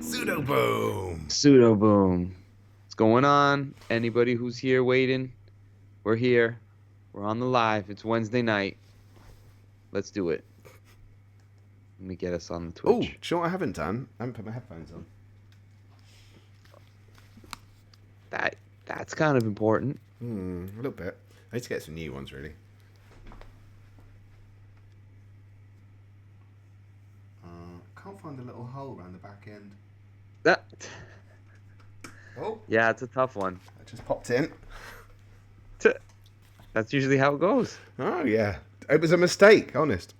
Pseudo boom. Pseudo boom. What's going on? Anybody who's here waiting? We're here. We're on the live. It's Wednesday night. Let's do it. Let me get us on the Oh, do Twitch. you know what I haven't done? I haven't put my headphones on. That's kind of important. A little bit. I need to get some new ones, really. Can't find the little hole around the back end. That. Oh. Yeah, it's a tough one. I just popped in. That's usually how it goes. Oh, yeah. It was a mistake, honest.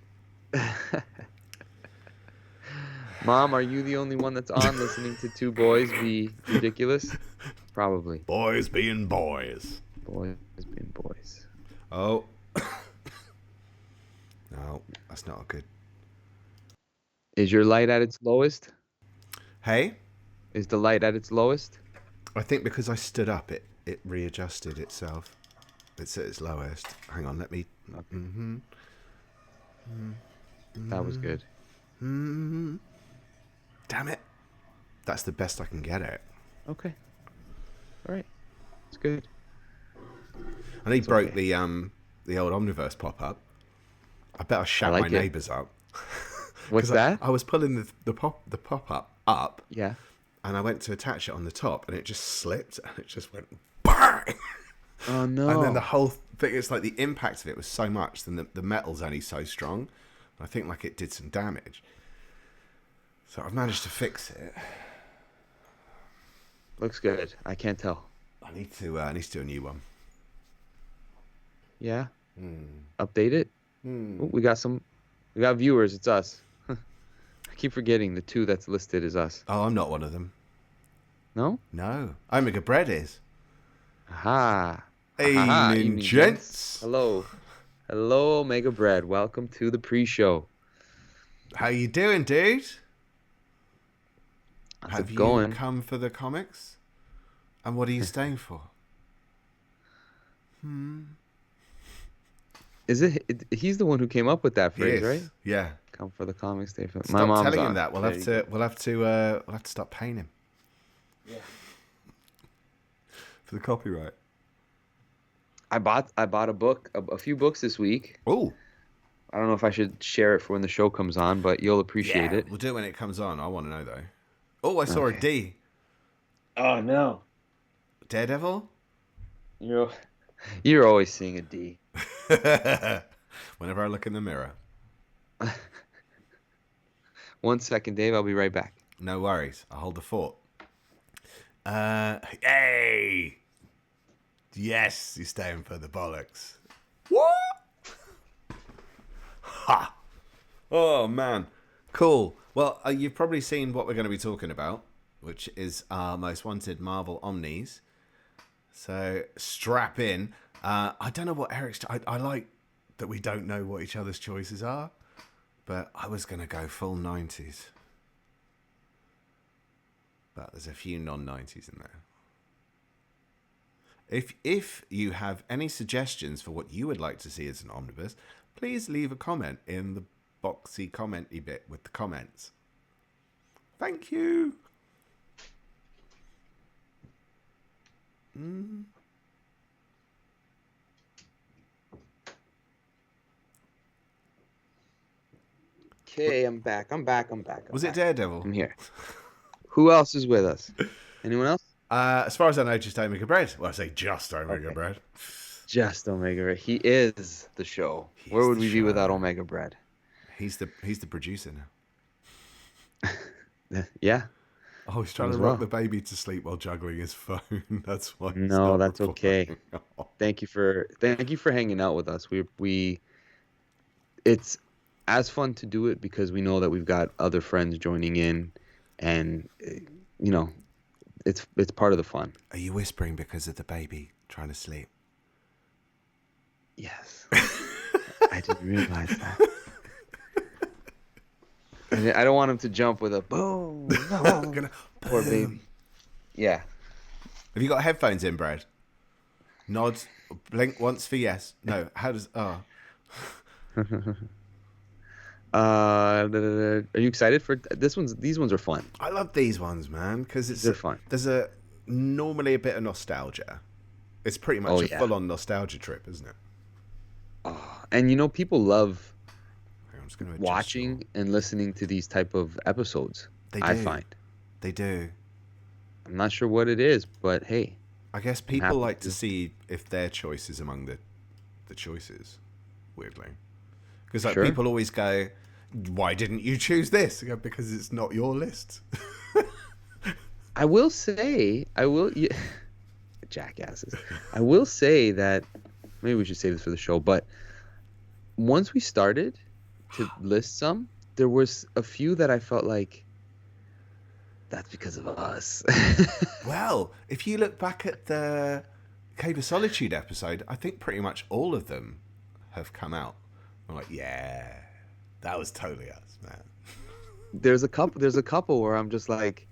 Mom, are you the only one that's on listening to two boys be ridiculous? Probably. Boys being boys. Boys being boys. Oh. No, that's not good. Is your light at its lowest? Hey? Is the light at its lowest? I think because I stood up, it readjusted itself. It's at its lowest. Hang on, let me... Okay. That was good. Damn it. That's the best I can get it. Okay. All right. It's good. And he broke the old Omnibus pop-up. I bet I shut my neighbours up. What's that? I was pulling the pop-up up. Yeah. And I went to attach it on the top, and it just slipped, and it just went bang. Oh no! And then the whole thing, it's like the impact of it was so much, and the metal's only so strong. I think like it did some damage. So I've managed to fix it. Looks good. I can't tell. I need to do a new one. Yeah. Update it. Ooh, we got viewers. It's us. I keep forgetting the two that's listed is us. Oh, I'm not one of them. No? No. Omega Bread is. Aha. Evening, gents. Hello. Hello, Omega Bread. Welcome to the pre-show. How you doing, dude? How's it going? You come for the comics? And what are you staying for? Is it? He's the one who came up with that phrase, right? Yeah. Come for the comics day. My mom's telling him that. We'll have to stop paying him. Yeah. For the copyright. I bought a book, a few books this week. Oh. I don't know if I should share it for when the show comes on, but you'll appreciate it. We'll do it when it comes on. I want to know though. Oh, I saw a D. Oh no. Daredevil? You're always seeing a D. Whenever I look in the mirror. 1 second, Dave. I'll be right back. No worries. I'll hold the fort. Hey! Yes, you're staying for the bollocks. What? Ha! Oh, man. Cool. Well, you've probably seen what we're going to be talking about, which is our most wanted Marvel Omnis. So, strap in. I don't know what Eric's... I like that we don't know what each other's choices are, but I was going to go full 90s. But there's a few non-90s in there. If you have any suggestions for what you would like to see as an omnibus, please leave a comment in the boxy commenty bit with the comments. Thank you. Okay, I'm back. Was it Daredevil? I'm here. Who else is with us? Anyone else? As far as I know, just Omega Bread. Well, I say just Omega Bread. Just Omega Bread. He is the show. Where would we be without Omega Bread? He's the producer now. Yeah. Oh, he's trying to rock the baby to sleep while juggling his phone. That's why. No, that's okay. Thank you for hanging out with us. It's as fun to do it because we know that we've got other friends joining in, and it's part of the fun. Are you whispering because of the baby trying to sleep? Yes. I didn't realize that. And I don't want him to jump with a boom. Poor baby. Yeah. Have you got headphones in, Brad? Nod, blink once for yes. No, how does... Oh. Are you excited for this one's? These ones are fun. I love these ones, man, because They're fun. there's normally a bit of nostalgia. It's pretty Oh much a yeah. full-on nostalgia trip, isn't it? Oh, and people love I'm just going to adjust your... watching and listening to these type of episodes. They I do. find. They do. I'm not sure what it is, but hey, I guess I'm people happy like to see if their choice is among the choices, weirdly. Because Sure. people always go, why didn't you choose this? I go, because it's not your list. I will say, yeah, jackasses. I will say that maybe we should save this for the show, but once we started to list some, there was a few that I felt like that's because of us. Well, if you look back at the Cave of Solitude episode, I think pretty much all of them have come out. I'm like, yeah, that was totally us, man. There's a couple where I'm just like,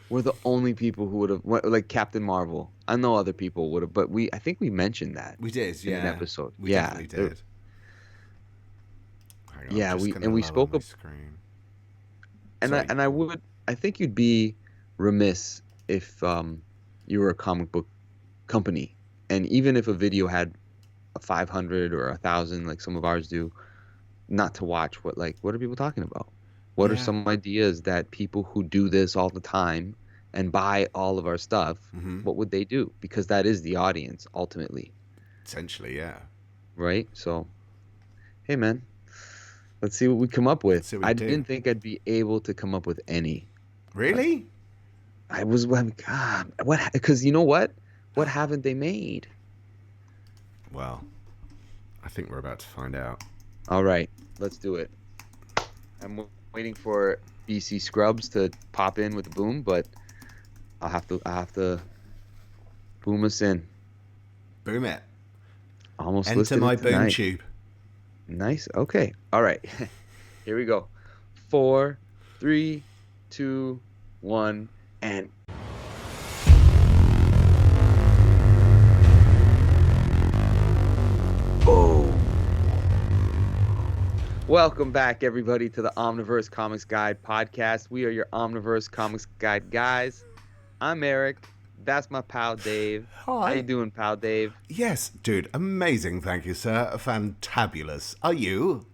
we're the only people who would have, like Captain Marvel. I know other people would have, but I think we mentioned that We did, in yeah. an episode. We Yeah, definitely did. Hang on, yeah, I'm just gonna we lower spoke my of, screen. and Sorry. I think you'd be remiss if you were a comic book company, and even if a video had a 500 or 1,000 like some of ours do, not to watch what are people talking about? What are Yeah. some ideas that people who do this all the time and buy all of our stuff, Mm-hmm. what would they do? Because that is the audience ultimately, Essentially, yeah. right? So, hey man, let's see what we come up with. See what we I do. didn't think I'd be able to come up with any. Really? I was, God, what? Because you know what? What haven't they made? Well, I think we're about to find out. All right, let's do it. I'm waiting for BC Scrubs to pop in with the boom, but I'll have to boom us in. Boom it. Almost Enter listed my it boom tonight. tube. Nice. Okay. All right. Here we go. 4, 3, 2, 1, and boom. Welcome back, everybody, to the Omniverse Comics Guide podcast. We are your Omniverse Comics Guide guys. I'm Eric. That's my pal Dave. Hi. How you doing, pal Dave? Yes, dude. Amazing. Thank you, sir. Fantabulous. Are you?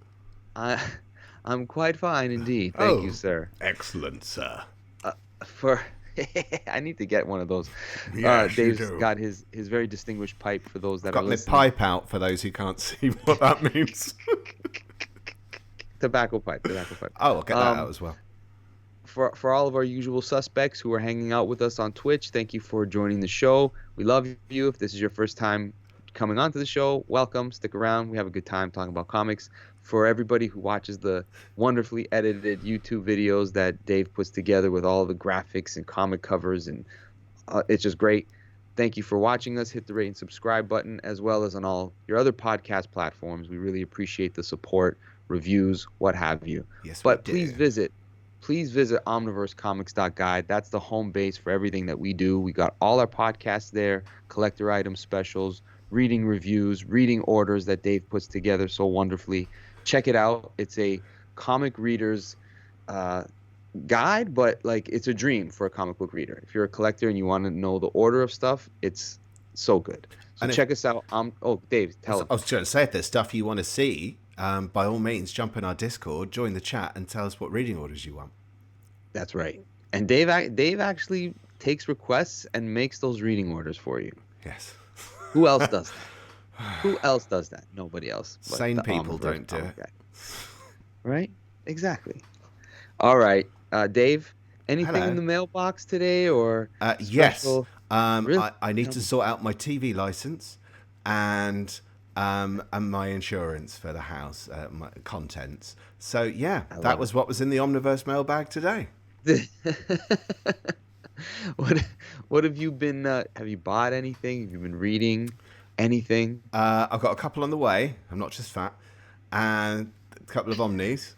I'm quite fine indeed. Thank you, sir. Excellent, sir. I need to get one of those. Yes, you Dave's do. got his very distinguished pipe for those that Got are my listening. pipe out for those who can't see what that means. Tobacco pipe. Oh, I'll get that out as well. For all of our usual suspects who are hanging out with us on Twitch, thank you for joining the show. We love you. If this is your first time coming onto the show, welcome. Stick around. We have a good time talking about comics. For everybody who watches the wonderfully edited YouTube videos that Dave puts together with all the graphics and comic covers, and it's just great. Thank you for watching us. Hit the rate and subscribe button, as well as on all your other podcast platforms. We really appreciate the support, reviews, what have you. Yes, but we do. please visit omniversecomics.guide. That's the home base for everything that we do. We got all our podcasts there, collector item specials, reading reviews, reading orders that Dave puts together so wonderfully. Check it out. It's a comic reader's guide, but it's a dream for a comic book reader. If you're a collector and you want to know the order of stuff, it's so good. So check us out. Dave, tell us. I was trying to say, if there's stuff you want to see, by all means, jump in our Discord, join the chat, and tell us what reading orders you want. That's right. And Dave actually takes requests and makes those reading orders for you. Yes. Who else does that? Who else does that? Nobody else. Sane people don't do it. Right? Exactly. All right. Dave, anything Hello. in the mailbox today or Yes. Really? I need to sort out my TV license and my insurance for the house, my contents. So yeah, that was what was in the Omniverse mailbag today. What have you been? Have you bought anything? Have you been reading anything? I've got a couple on the way. I'm not just fat, and a couple of omnis.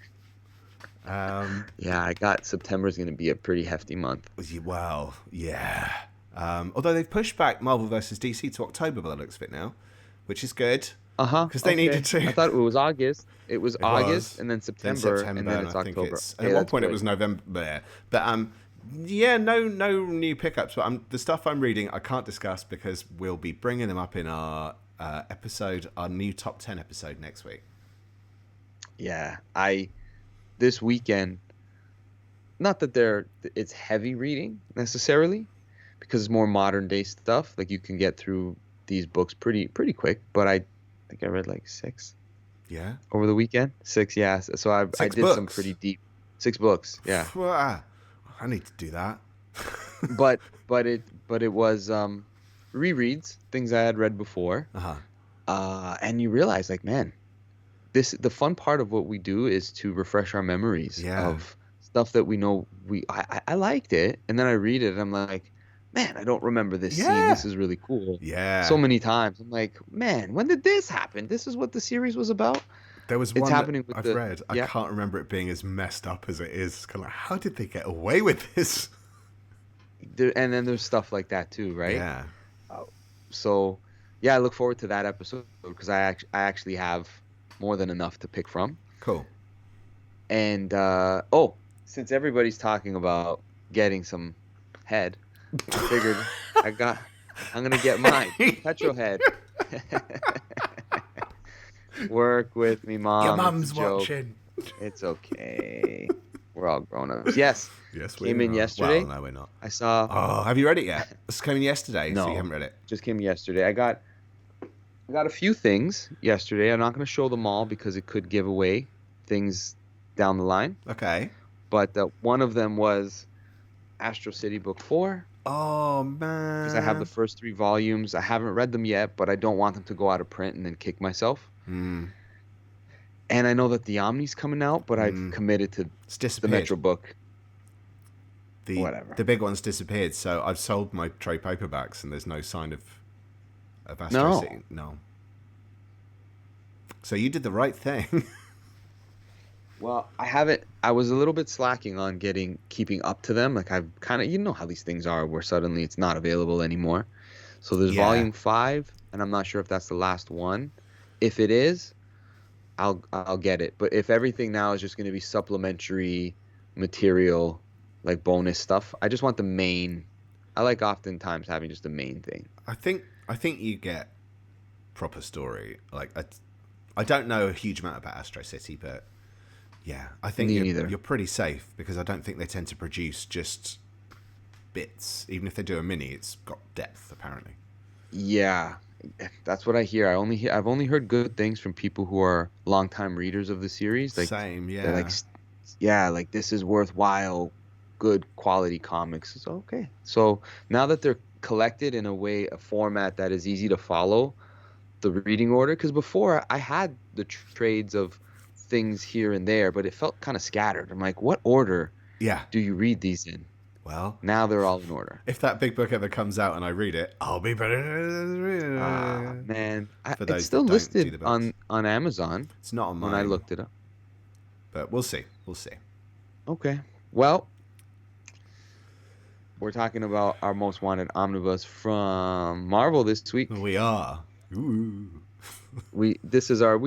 Yeah, I got September's going to be a pretty hefty month. Well, yeah. Although they've pushed back Marvel vs. DC to October by the looks of it now, which is good. Uh-huh. because they needed Okay. to. I thought it was August. It was It August was. and then Then September and September, then and it's I think October. it's Okay, at one that's point it good. was November. But yeah, no new pickups. But the stuff I'm reading I can't discuss because we'll be bringing them up in our episode, our new top 10 episode next week. Yeah. This weekend, not that it's heavy reading necessarily because it's more modern day stuff. Like you can get through these books pretty quick, but I think I read like 6 Yeah, over the weekend. 6, yeah. So I six did some books. pretty deep 6 books, yeah. I need to do that. But it was rereads, things I had read before. Uh-huh. And you realize like, man, the fun part of what we do is to refresh our memories Yeah. of stuff that we know I liked it, and then I read it and I'm like, man, I don't remember this scene. Yeah. This is really cool. So Yeah. many times I'm like, man, when did this happen? This is what the series was about. There was It's one that happening with I've the read. I yeah. can't remember it being as messed up as it is. It's kind of like, how did they get away with this? And then there's stuff like that too, right? Yeah. So yeah, I look forward to that episode because I actually have more than enough to pick from. Cool. And since everybody's talking about getting some head, I figured I'm gonna get mine. Petrolhead. Work with me, Mom. Your It's a mum's joke. watching. It's okay. We're all grown ups. Yes. Yes, Came in are. yesterday. Well, no, we're not. I saw. Oh, have you read it yet? This came in yesterday, so you No. haven't read it. Just came yesterday. I got a few things yesterday. I'm not going to show them all because it could give away things down the line. Okay. But one of them was Astro City Book 4. Oh, man. Because I have the first 3 volumes. I haven't read them yet, but I don't want them to go out of print and then kick myself. Mm. And I know that the Omni's coming out, but I've committed to It's the disappeared. Metro book. Whatever. The big one's disappeared, so I've sold my trade paperbacks, and there's no sign of Astro No. City. No. So you did the right thing. Well, I haven't. I was a little bit slacking on keeping up to them. Like I've kind of, you know how these things are, where suddenly it's not available anymore. So there's Yeah. volume 5, and I'm not sure if that's the last one. If it is, I'll get it. But if everything now is just going to be supplementary material, like bonus stuff, I just want the main. I like oftentimes having just the main thing. I think you get proper story. Like I don't know a huge amount about Astro City, but yeah, I think you're pretty safe because I don't think they tend to produce just bits. Even if they do a mini, it's got depth apparently. Yeah, that's what I hear. I've only heard good things from people who are longtime readers of the series. Like, Same, yeah. they're like, yeah, like this is worthwhile, good quality comics. So okay. So now that they're collected in a format that is easy to follow, the reading order. Because before I had the trades of things here and there, but it felt kind of scattered. I'm like, what order? Yeah. Do you read these in? Well, now they're all in order. If that big book ever comes out and I read it, I'll be better. Man, it's still listed on Amazon. It's not on mine. When I looked it up. But we'll see. We'll see. Okay. Well, we're talking about our most wanted omnibus from Marvel this week. We are. Ooh. We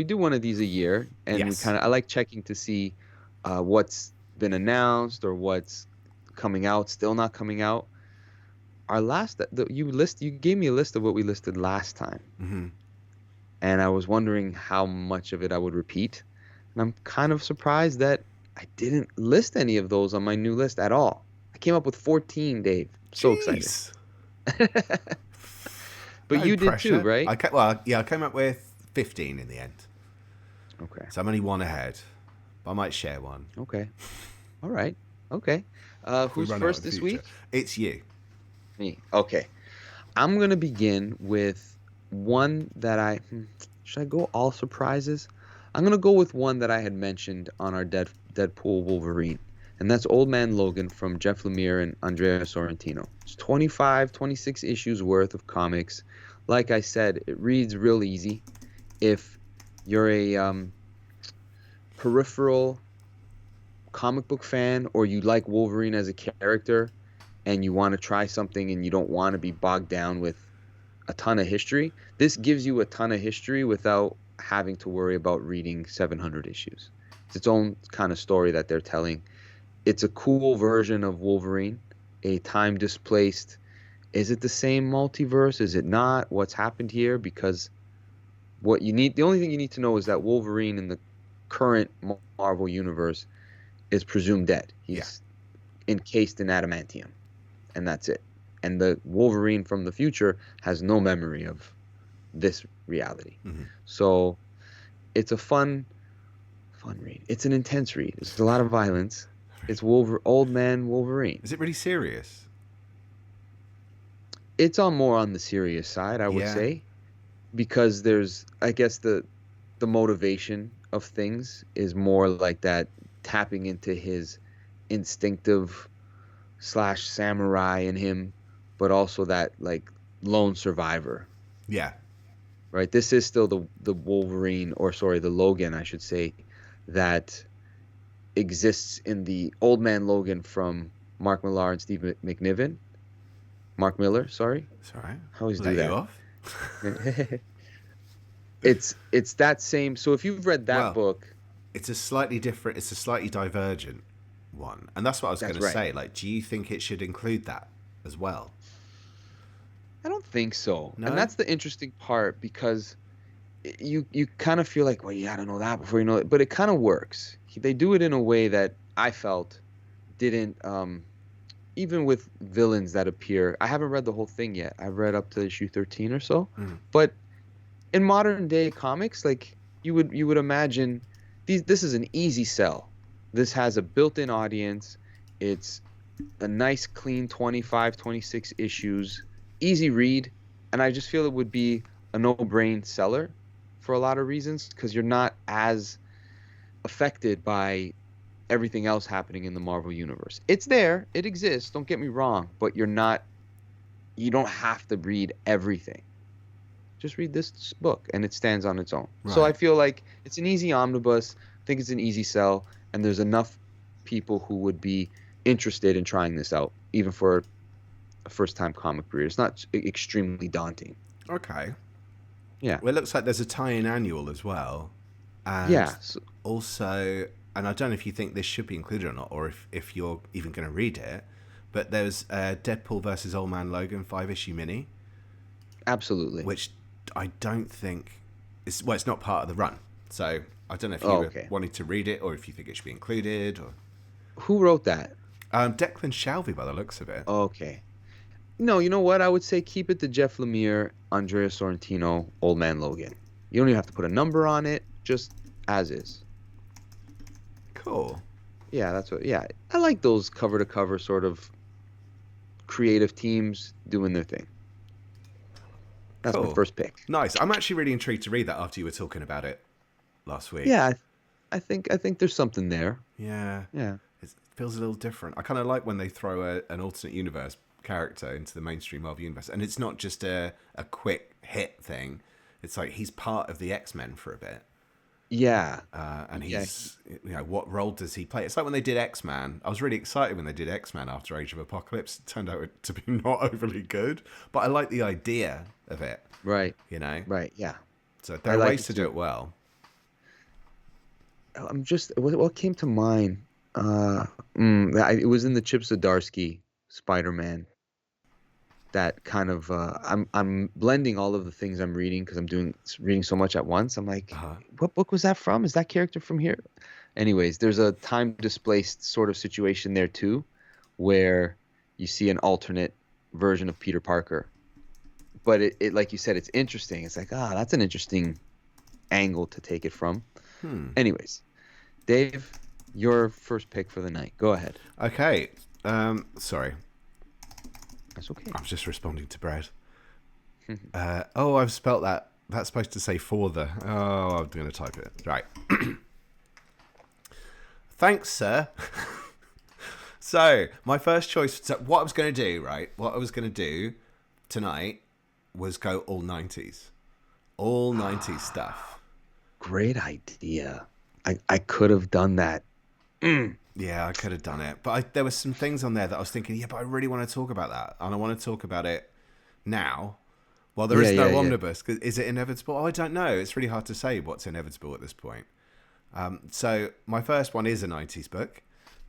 do one of these a year, and yes. I like checking to see what's been announced or what's coming out, still not coming out. Our last you gave me a list of what we listed last time, and I was wondering how much of it I would repeat, and I'm kind of surprised that I didn't list any of those on my new list at all. I came up with 14, Dave. So excited. But you did too, right? I came up with 15 in the end. Okay. So I'm only one ahead, but I might share one. Okay. All right. Okay. Who's first this week? It's you. Me. Okay. I'm going to begin with one that should I go all surprises? I'm going to go with one that I had mentioned on our Deadpool Wolverine. And that's Old Man Logan from Jeff Lemire and Andrea Sorrentino. It's 26 issues worth of comics. Like I said, it reads real easy. If you're a peripheral comic book fan, or you like Wolverine as a character and you want to try something and you don't want to be bogged down with a ton of history. This gives you a ton of history without having to worry about reading 700 issues. It's its own kind of story that they're telling. It's a cool version of Wolverine, a time displaced. Is it the same multiverse? Is it not? What's happened here? Because the only thing you need to know is that Wolverine in the current Marvel universe is presumed dead. Yeah. He's encased in adamantium, and that's it. And the Wolverine from the future has no memory of this reality. Mm-hmm. So it's a fun read. It's an intense read. There's a lot of violence. It's old man Wolverine. Is it really serious? It's more on the serious side, I would say, because there's, I guess, the motivation of things is more like that, tapping into his instinctive / samurai in him, but also that like lone survivor. Yeah. Right. This is still the Wolverine, or sorry, the Logan, I should say, that exists in the Old Man Logan from Mark Millar and Steve McNiven. Mark Miller, sorry. It's all right. I always do Let that. you off. It's that same. So if you've read that book, it's a slightly different. It's a slightly divergent one, and that's what I was going to say. Like, do you think it should include that as well? I don't think so. No? And that's the interesting part, because you kind of feel like, well, you got to know that before you know it, but it kind of works. They do it in a way that I felt didn't. Even with villains that appear, I haven't read the whole thing yet. I've read up to issue 13 or so. But in modern day comics, like you would imagine, this is an easy sell. This has a built-in audience. It's a nice, clean 25, 26 issues, easy read, and I just feel it would be a no-brain seller for a lot of reasons, because you're not as affected by everything else happening in the Marvel universe. It's there, it exists, don't get me wrong, but you don't have to read everything. Just read this book and it stands on its own. Right. So I feel like it's an easy omnibus. I think it's an easy sell, and there's enough people who would be interested in trying this out, even for a first-time comic reader. It's not extremely daunting. Okay. Yeah. Well, it looks like there's a tie-in annual as well. And yeah. Also, and I don't know if you think this should be included or not, or if you're even going to read it, but there's Deadpool versus Old Man Logan 5-issue mini. Absolutely. Which I don't think it's not part of the run. So I don't know if you were wanting to read it, or if you think it should be included. Or who wrote that? Declan Shalvey, by the looks of it. Okay. No, you know what? I would say keep it to Jeff Lemire, Andrea Sorrentino, Old Man Logan. You don't even have to put a number on it, just as is. Cool. Yeah, that's what. Yeah, I like those cover to cover sort of creative teams doing their thing. That's my first pick. Nice. I'm actually really intrigued to read that after you were talking about it last week. Yeah, I think there's something there. Yeah. Yeah. It feels a little different. I kind of like when they throw an alternate universe character into the mainstream Marvel universe, and it's not just a quick hit thing. It's like he's part of the X-Men for a bit. Yeah. And he's, what role does he play? It's like when they did X-Man. I was really excited when they did X-Man after Age of Apocalypse. It turned out to be not overly good, but I like the idea of it. Right. Right, yeah. So there are ways to do it well. I'm just, what came to mind? It was in the Chip Zdarsky Spider-Man. That kind of I'm blending all of the things I'm reading because I'm reading so much at once. I'm like, what book was that from? Is that character from here? Anyways, there's a time displaced sort of situation there too, where you see an alternate version of Peter Parker. But it like you said, it's interesting. It's like, that's an interesting angle to take it from. Anyways, Dave, your first pick for the night. Go ahead. Okay. Sorry. That's okay. I was just responding to Brad. I've spelt that. That's supposed to say for the. Oh, I'm going to type it. Right. Thanks, sir. So, my first choice. So what I was going to do, right? What I was going to do tonight was go all 90s. All 90s stuff. Great idea. I could have done that. Yeah, I could have done it. But there were some things on there that I was thinking, but I really want to talk about that. And I want to talk about it now Well, there is no omnibus. Is it inevitable? Oh, I don't know. It's really hard to say what's inevitable at this point. So my first one is a 90s book.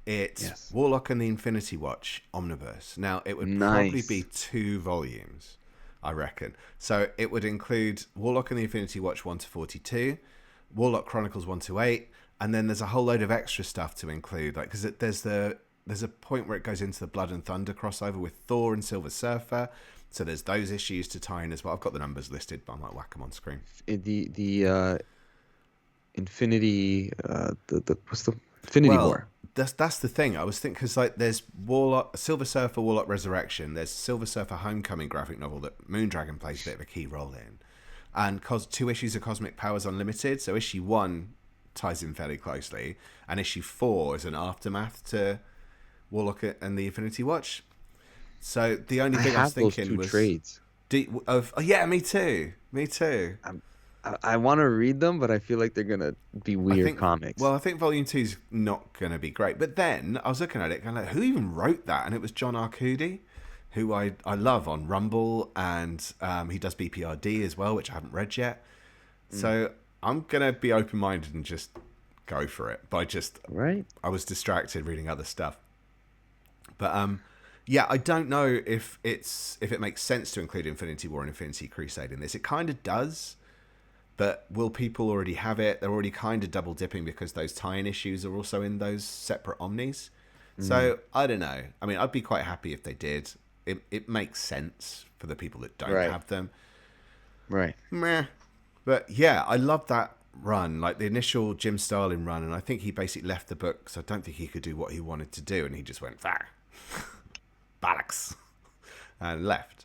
It's Warlock and the Infinity Watch Omnibus. Now, it would probably be 2 volumes, I reckon. So it would include Warlock and the Infinity Watch 1 to 42, Warlock Chronicles 1 to 8, and then there's a whole load of extra stuff to include. Like, because there's a point where it goes into the Blood and Thunder crossover with Thor and Silver Surfer. So there's those issues to tie in as well. I've got the numbers listed, but I might whack them on screen. The Infinity, what's the Infinity War? That's the thing. I was thinking, because like there's Silver Surfer, Warlock Resurrection. There's Silver Surfer Homecoming graphic novel that Moondragon plays a bit of a key role in, and 2 issues of Cosmic Powers Unlimited. So issue 1 ties in fairly closely, and issue 4 is an aftermath to Warlock and the Infinity Watch. So the only thing I was thinking was trades. Yeah, me too. I want to read them, but I feel like they're gonna be weird comics. Well, I think Volume 2's not gonna be great. But then I was looking at it, going like, who even wrote that? And it was John Arcudi, who I love on Rumble, and he does BPRD as well, which I haven't read yet. So I'm gonna be open-minded and just go for it. But I was distracted reading other stuff. But yeah, I don't know if it makes sense to include Infinity War and Infinity Crusade in this. It kind of does. But will people already have it? They're already kind of double dipping because those tie-in issues are also in those separate omnis. So I don't know. I mean, I'd be quite happy if they did. It makes sense for the people that don't have them. Right. Meh. But yeah, I love that run, like the initial Jim Starlin run, and I think he basically left the book because I don't think he could do what he wanted to do, and he just went, bollocks, and left.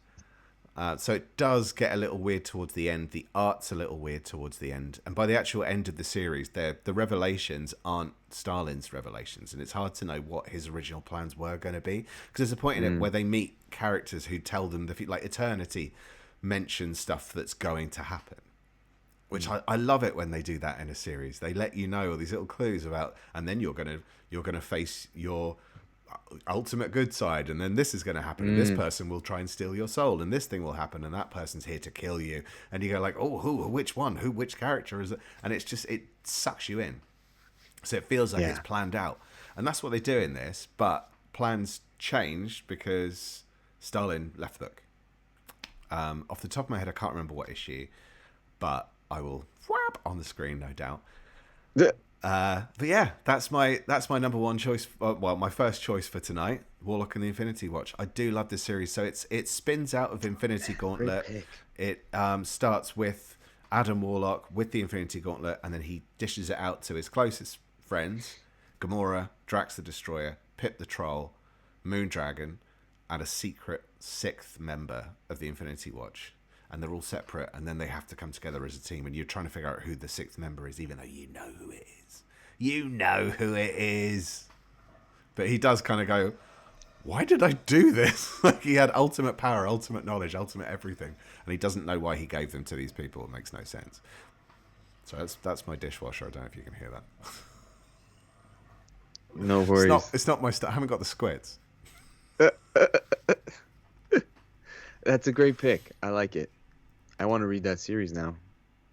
So it does get a little weird towards the end. The art's a little weird towards the end. And by the actual end of the series, the revelations aren't Stalin's revelations. And it's hard to know what his original plans were going to be. Because there's a point in it where they meet characters who tell them, like Eternity mentions stuff that's going to happen. Which I love it when they do that in a series. They let you know all these little clues about, and then you're gonna face your ultimate good side, and then this is going to happen, and this person will try and steal your soul, and this thing will happen, and that person's here to kill you, and you go like, oh, which one, which character is it? And it's just, it sucks you in, so it feels like it's planned out, and that's what they do in this. But plans changed because Stalin left the book. Off the top of my head, I can't remember what issue, but I will whap on the screen, no doubt. But yeah, that's my number one choice. Well, my first choice for tonight, Warlock and the Infinity Watch. I do love this series. So it spins out of Infinity Gauntlet. It starts with Adam Warlock with the Infinity Gauntlet, and then he dishes it out to his closest friends: Gamora, Drax the Destroyer, Pip the Troll, Moondragon, and a secret 6th member of the Infinity Watch. And they're all separate, and then they have to come together as a team, and you're trying to figure out who the 6th member is, even though you know who it is. You know who it is. But he does kind of go, why did I do this? Like, he had ultimate power, ultimate knowledge, ultimate everything, and he doesn't know why he gave them to these people. It makes no sense. So that's my dishwasher. I don't know if you can hear that. No worries. It's not my stuff. I haven't got the squids. That's a great pick. I like it. I want to read that series now.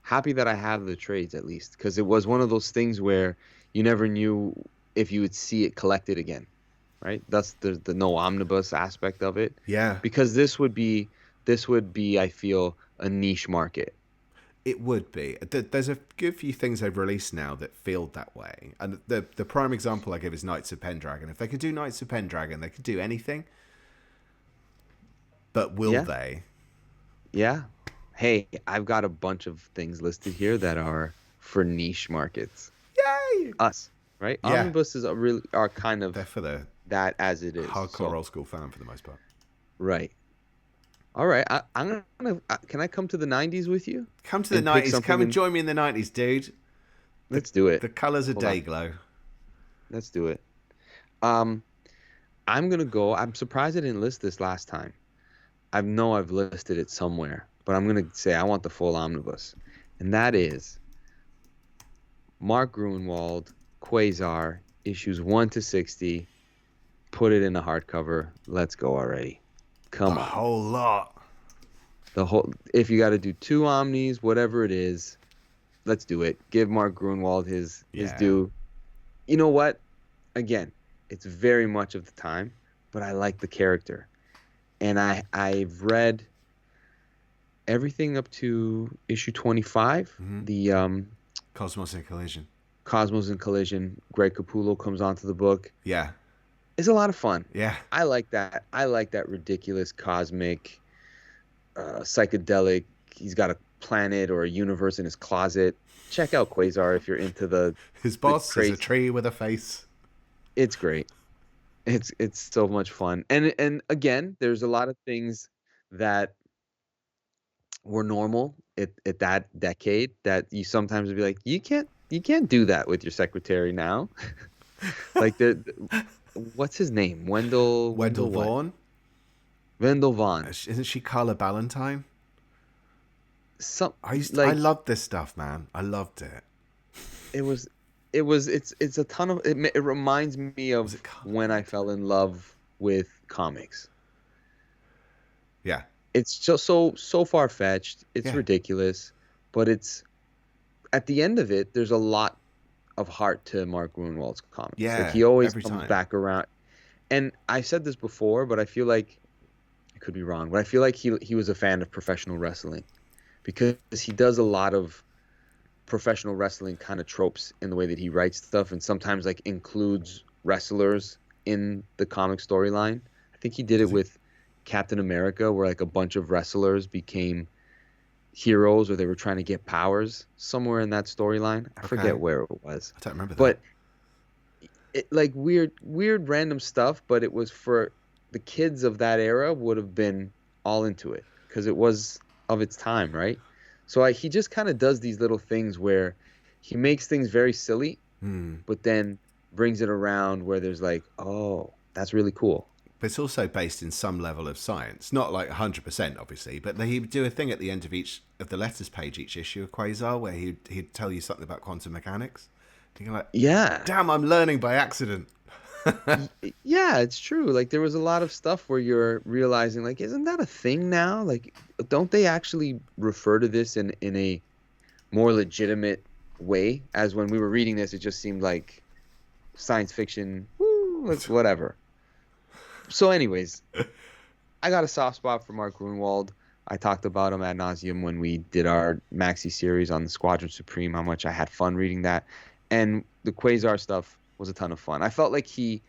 Happy that I have the trades at least, because it was one of those things where you never knew if you would see it collected again, right? That's the no omnibus aspect of it. Yeah. Because this would be I feel a niche market. It would be. There's a good few things they've released now that feel that way, and the prime example I give is Knights of Pendragon. If they could do Knights of Pendragon, they could do anything. But will they? Yeah. Hey, I've got a bunch of things listed here that are for niche markets. Yay! Us, right? Yeah. Omnibuses are kind of they're for the that as it is. Hardcore old school fan for the most part. Right. All right. I'm gonna. Can I come to the 90s with you? Come to the 90s. Come and join me in the 90s, dude. Let's do it. The colors of Dayglow. Let's do it. I'm gonna go. I'm surprised I didn't list this last time. I know I've listed it somewhere, but I'm going to say I want the full omnibus. And that is Mark Gruenwald, Quasar, issues 1 to 60. Put it in a hardcover. Let's go already. Come on. A whole lot. The whole, if you got to do two omnis, whatever it is, let's do it. Give Mark Grunwald his Yeah. due. You know what? Again, it's very much of the time, but I like the character, and I've read everything up to issue 25. Hmm. The Cosmos and Collision. Cosmos and Collision. Greg Capullo comes onto the book. Yeah. It's a lot of fun. Yeah. I like that. I like that ridiculous cosmic, psychedelic. He's got a planet or a universe in his closet. Check out Quasar if you're into His the boss is a crazy. tree with a face. It's great. It's so much fun. And again, there's a lot of things that were normal at that decade that you sometimes would be like, you can't do that with your secretary now. Like what's his name? Wendell Wendell what? Vaughn. Wendell Vaughn. Isn't she Carla Ballantyne? Some I like loved this stuff, man. I loved it. it was it's a ton of it reminds me Was of it Carla? when I fell in love with comics. Yeah. It's just so far-fetched. It's Yeah. ridiculous, but it's at the end of it, there's a lot of heart to Mark Gruenwald's comics. Like Yeah. he always Every comes time. back around. And I said this before, but I feel like I could be wrong, but I feel like he was a fan of professional wrestling because he does a lot of professional wrestling kind of tropes in the way that he writes stuff and sometimes like includes wrestlers in the comic storyline. I think he did it Does he? with Captain America where like a bunch of wrestlers became heroes or they were trying to get powers somewhere in that storyline. I Okay. forget where it was. I don't remember that. But it like weird random stuff, but it was for the kids of that era would have been all into it because it was of its time, right? So he just kind of does these little things where he makes things very silly, Hmm. but then brings it around where there's like, oh, that's really cool. But it's also based in some level of science. Not like 100%, obviously, but he'd do a thing at the end of each of the letters page, each issue of Quasar, where he'd tell you something about quantum mechanics. And you're like, Yeah. damn, I'm learning by accident. Yeah, it's true. Like there was a lot of stuff where you're realizing like, isn't that a thing now? Like, don't they actually refer to this in a more legitimate way? As when we were reading this, it just seemed like science fiction, woo, like whatever. So, anyways, I got a soft spot for Mark Grunwald. I talked about him ad nauseum when we did our maxi series on the Squadron Supreme, how much I had fun reading that. And the Quasar stuff was a ton of fun. I felt like he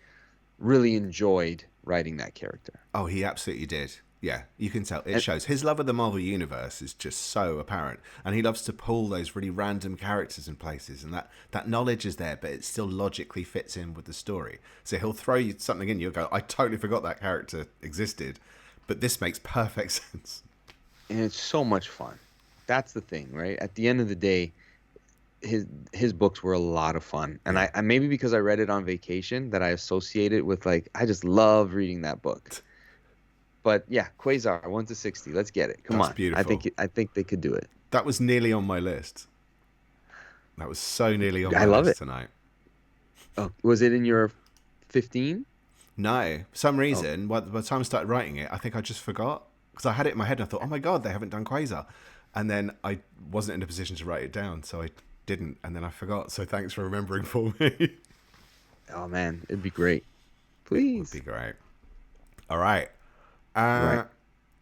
really enjoyed writing that character. Oh, he absolutely did. Yeah, you can tell. It And shows. His love of the Marvel Universe is just so apparent. And he loves to pull those really random characters in places. And that knowledge is there, but it still logically fits in with the story. So he'll throw you something in, you'll go, I totally forgot that character existed. But this makes perfect sense. and it's so much fun. That's the thing, right? At the end of the day, his books were a lot of fun. And Yeah, I maybe because I read it on vacation that I associate it with like I just love reading that book. But yeah, Quasar 1 to 60. Let's get it. Come that's on. beautiful. I think they could do it. That was nearly on my list. That was so nearly on I my love list it. tonight. Oh, was it in your 15? No, for some Oh, reason, by the time I started writing it, I think I just forgot. Because I had it in my head and I thought, oh my God, they haven't done Quasar. And then I wasn't in a position to write it down, so I didn't. And then I forgot. So thanks for remembering for me. oh man, it'd be great. It would be Please. great. All right. All right.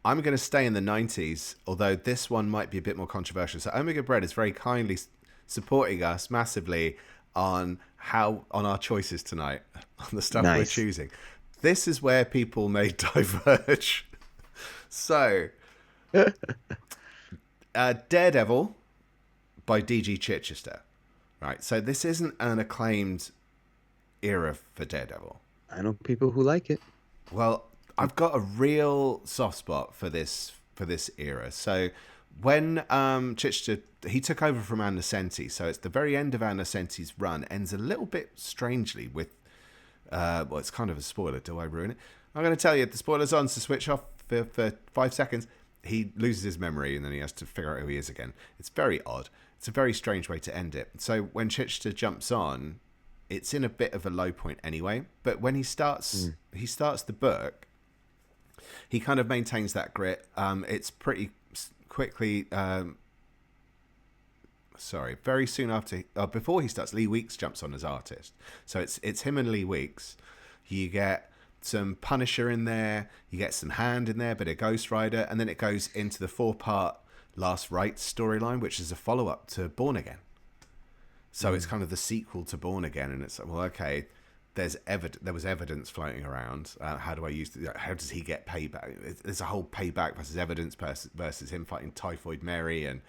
I'm going to stay in the 90s, although this one might be a bit more controversial. So Omega Bread is very kindly supporting us massively on our choices tonight, on the stuff we're Nice. choosing. This is where people may diverge. So, Daredevil by D.G. Chichester. Right. So this isn't an acclaimed era for Daredevil. I know people who like it. Well, I've got a real soft spot for this era. So when Chichester he took over from Ann Nocenti, so it's the very end of Ann Nocenti's run, ends a little bit strangely with well, it's kind of a spoiler. Do I ruin it? I'm going to tell you the spoiler's on, so switch off for 5 seconds. He loses his memory and then he has to figure out who he is again. It's very odd. It's a very strange way to end it. So when Chichester jumps on, it's in a bit of a low point anyway. But when he starts the book, he kind of maintains that grit. It's pretty quickly. Sorry, very soon after, before he starts, Lee Weeks jumps on as artist. So it's him and Lee Weeks. You get some Punisher in there, you get some Hand in there, but a Ghost Rider, and then it goes into the 4-part Last Rites storyline, which is a follow-up to Born Again. So it's kind of the sequel to Born Again, and it's like, well, okay, there was evidence floating around. How do I use how does he get payback? There's a whole payback versus evidence versus him fighting Typhoid Mary, and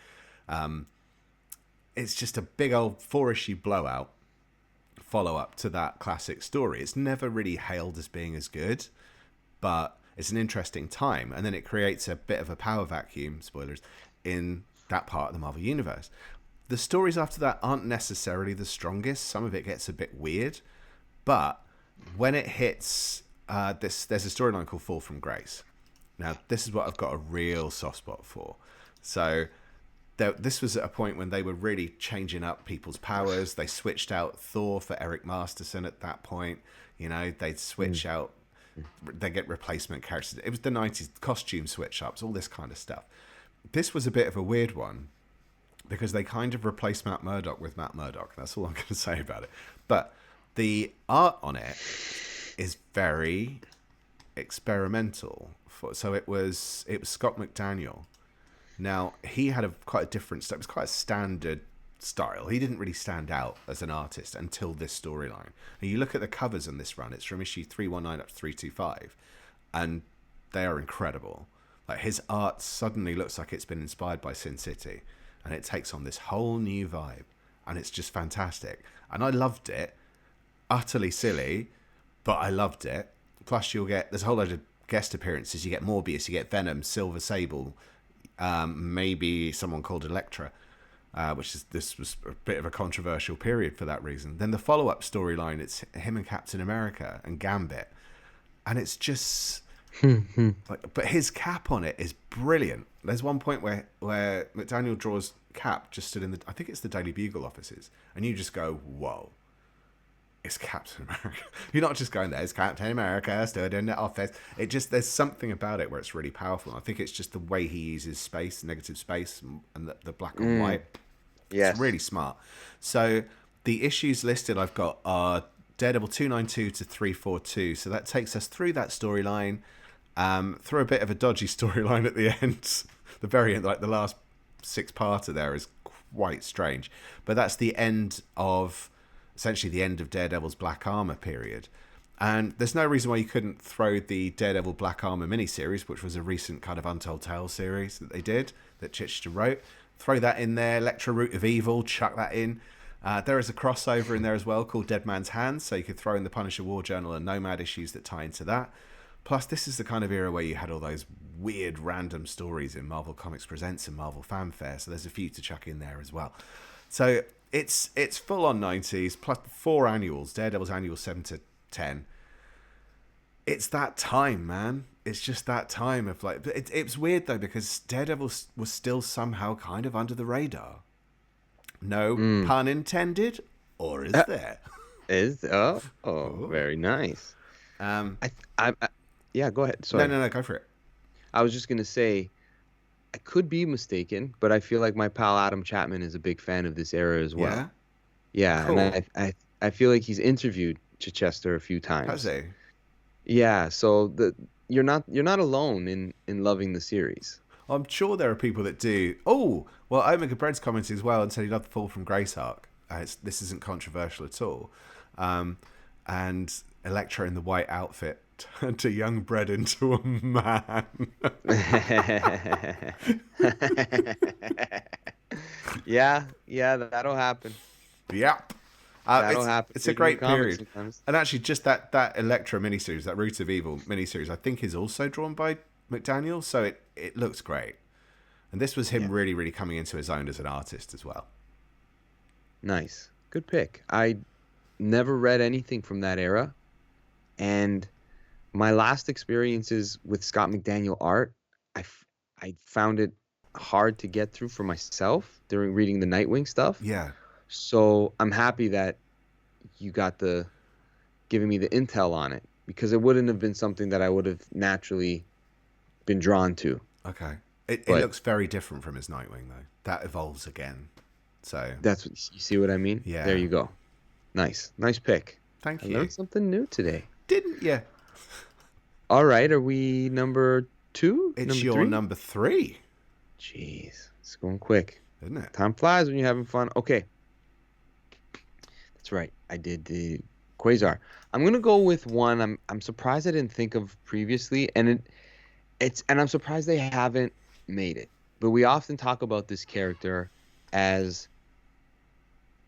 it's just a big old 4-issue blowout follow-up to that classic story. It's never really hailed as being as good, but it's an interesting time, and then it creates a bit of a power vacuum, spoilers, in that part of the Marvel Universe. The stories after that aren't necessarily the strongest. Some of it gets a bit weird, but when it hits there's a storyline called Fall from Grace. Now, this is what I've got a real soft spot for. So this was at a point when they were really changing up people's powers. They switched out Thor for Eric Masterson at that point. You know, they'd switch out, they get replacement characters. It was the 90s, costume switch-ups, all this kind of stuff. This was a bit of a weird one because they kind of replaced Matt Murdock with Matt Murdock. That's all I'm going to say about it. But the art on it is very experimental. So it was Scott McDaniel. Now, he had quite a different style. It was quite a standard style. He didn't really stand out as an artist until this storyline. And you look at the covers on this run, it's from issue 319 up to 325, and they are incredible. Like, his art suddenly looks like it's been inspired by Sin City, and it takes on this whole new vibe, and it's just fantastic. And I loved it. Utterly silly, but I loved it. Plus, there's a whole load of guest appearances. You get Morbius, you get Venom, Silver Sable, maybe someone called Elektra, this was a bit of a controversial period for that reason. Then the follow-up storyline, it's him and Captain America and Gambit, and it's just like, but his cap on it is brilliant. There's one point where McDaniel draws Cap just stood in I think it's the Daily Bugle offices, and you just go, whoa, it's Captain America. You're not just going, there's Captain America stood in the office. There's something about it where it's really powerful. I think it's just the way he uses space, negative space, and the black and white. Yes. It's really smart. So the issues listed I've got are Daredevil 292 to 342. So that takes us through that storyline, through a bit of a dodgy storyline at the end. The very end, like the last 6-parter there is quite strange. But that's the end of... essentially the end of Daredevil's Black Armor period. And there's no reason why you couldn't throw the Daredevil Black Armor miniseries, which was a recent kind of Untold Tales series that they did, that Chichester wrote. Throw that in there. Elektra Root of Evil, chuck that in. There is a crossover in there as well called Dead Man's Hands, so you could throw in the Punisher War Journal and Nomad issues that tie into that. Plus, this is the kind of era where you had all those weird random stories in Marvel Comics Presents and Marvel Fanfare, so there's a few to chuck in there as well. So it's full on 90s, plus 4 annuals, Daredevil's annual 7 to 10. It's that time, man. It's just that time of like... It's weird, though, because Daredevil was still somehow kind of under the radar. No pun intended, or is there? Very nice. Yeah, go ahead. Sorry. No, go for it. I was just going to say, I could be mistaken, but I feel like my pal Adam Chapman is a big fan of this era as well. Yeah, cool. And I feel like he's interviewed Chichester a few times. Has he? Yeah, so you're not alone in loving the series. I'm sure there are people that do. Oh, well, Omega Bread's commented as well and said he loved the Fall from Grace arc. This isn't controversial at all. And Elektra in the white outfit turned a young Bread into a man. yeah, that'll happen. Yep. That'll happen. It's a great period. Sometimes. And actually, just that Elektra miniseries, that Root of Evil miniseries, I think is also drawn by McDaniel, so it looks great. And this was him really, really coming into his own as an artist as well. Nice. Good pick. I never read anything from that era, and my last experiences with Scott McDaniel art, I found it hard to get through for myself during reading the Nightwing stuff. Yeah. So I'm happy that you got giving me the intel on it, because it wouldn't have been something that I would have naturally been drawn to. Okay. It But looks very different from his Nightwing though. That evolves again. So that's what you see what I mean? There yeah, you go. Nice pick. I thank you. learned something new today. Didn't you? All right, are we number 2? It's Number your 3? number 3, Jeez, it's going quick. isn't it? Time flies when you're having fun. Okay, that's right. I did the Quasar. I'm gonna go with one. I'm surprised I didn't think of previously, and I'm surprised they haven't made it. But we often talk about this character as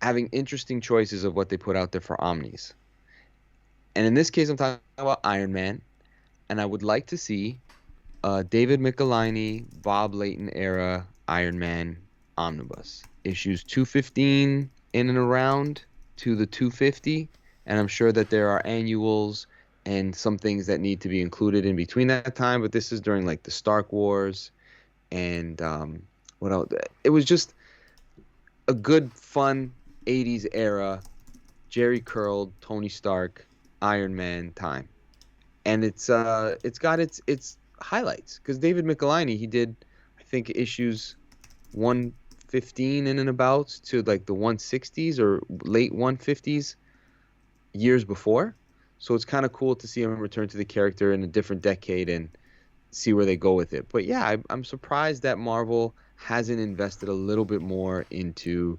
having interesting choices of what they put out there for omnis. And in this case, I'm talking about Iron Man, and I would like to see David Michelinie, Bob Layton era Iron Man Omnibus. Issues 215 in and around to the 250, and I'm sure that there are annuals and some things that need to be included in between that time, but this is during like the Stark Wars and what else? It was just a good, fun 80s era, Jerry curled, Tony Stark, Iron Man time. And it's got its highlights because David Michelinie, he did I think issues 115 in and about to like the 160s or late 150s years before. So it's kind of cool to see him return to the character in a different decade and see where they go with it. But yeah, I'm surprised that Marvel hasn't invested a little bit more into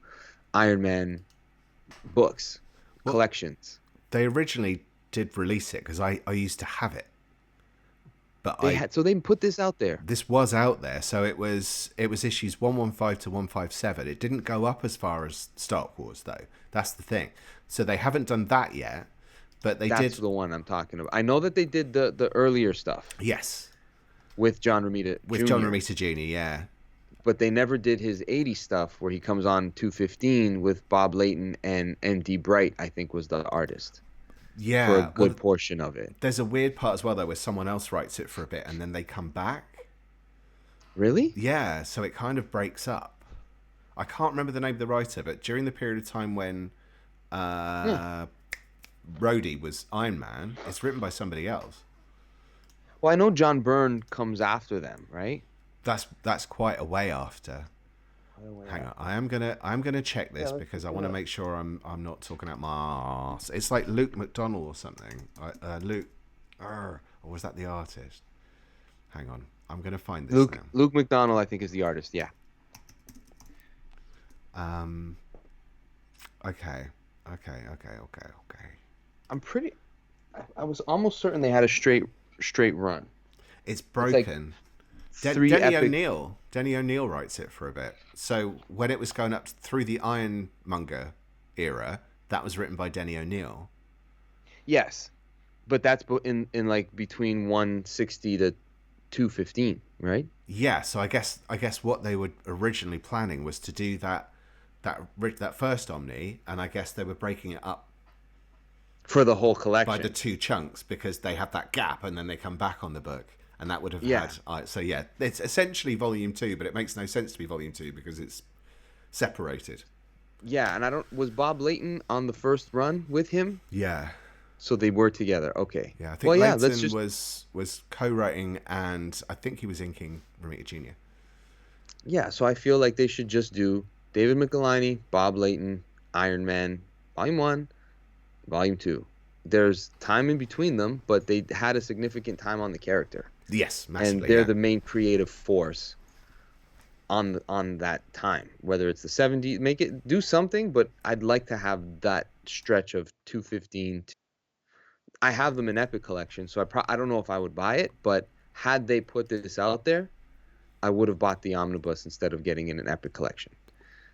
Iron Man books, Well, collections. they originally did release it because I used to have it, but They put this out there. this was out there, so it was issues 115 to 157. It didn't go up as far as Stark Wars though. That's the thing. So they haven't done that yet, but they That's did. the one I'm talking about. I know that they did the earlier stuff Yes, with John Romita with Jr., John Romita Jr. Yeah, but they never did his 80 stuff where he comes on 215 with Bob Layton and M.D. Bright, I think was the artist yeah. for a good portion of it. There's a weird part as well though, where someone else writes it for a bit and then they come back. Really? Yeah, so it kind of breaks up. I can't remember the name of the writer, but during the period of time when Rhodey was Iron Man, it's written by somebody else. Well, I know John Byrne comes after them, right? That's quite a way after. Hang on, I'm gonna check this because I want to make sure I'm not talking out my arse. It's like Luke McDonnell or something. Luke, or was that the artist? Hang on, I'm gonna find this now. Luke McDonnell, I think, is the artist. Yeah. Okay. I'm pretty. I was almost certain they had a straight run. It's broken. Denny O'Neil writes it for a bit. So when it was going up through the Ironmonger era, that was written by Denny O'Neil. Yes, but that's in like between 160 to 215, right? Yeah. So I guess what they were originally planning was to do that first Omni, and I guess they were breaking it up for the whole collection by the two chunks because they have that gap, and then they come back on the book. And that would have had... so, yeah, it's essentially Volume 2, but it makes no sense to be Volume 2 because it's separated. Yeah, and was Bob Layton on the first run with him? Yeah. So they were together. Okay. Yeah, I think Layton was co-writing, and I think he was inking Romita Jr. Yeah, so I feel like they should just do David Michelinie, Bob Layton, Iron Man, Volume 1, Volume 2. There's time in between them, but they had a significant time on the character. Yes, massively. And they're the main creative force on that time. Whether it's the 70s, do something, but I'd like to have that stretch of 215. I have them in Epic Collection, so I don't know if I would buy it, but had they put this out there, I would have bought the Omnibus instead of getting in an Epic Collection.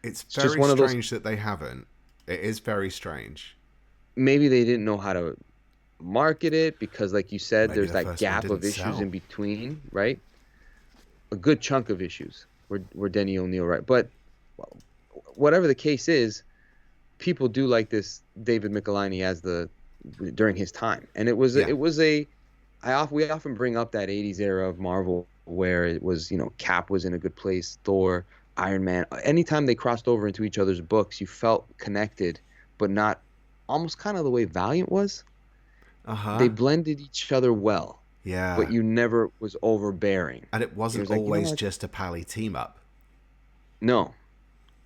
It's very strange that they haven't. It is very strange. Maybe they didn't know how to market it because, like you said, Maybe there's that gap of issues in between, right? A good chunk of issues were Denny O'Neil, right? But whatever the case is, people do like this David Michelinie during his time, and we often bring up that 80s era of Marvel where it was, Cap was in a good place, Thor, Iron Man. Anytime they crossed over into each other's books, you felt connected, but not almost kind of the way Valiant was. Uh-huh. They blended each other well. Yeah. but you never was overbearing. And it It wasn't was like, you know always what? just a pally team up. No,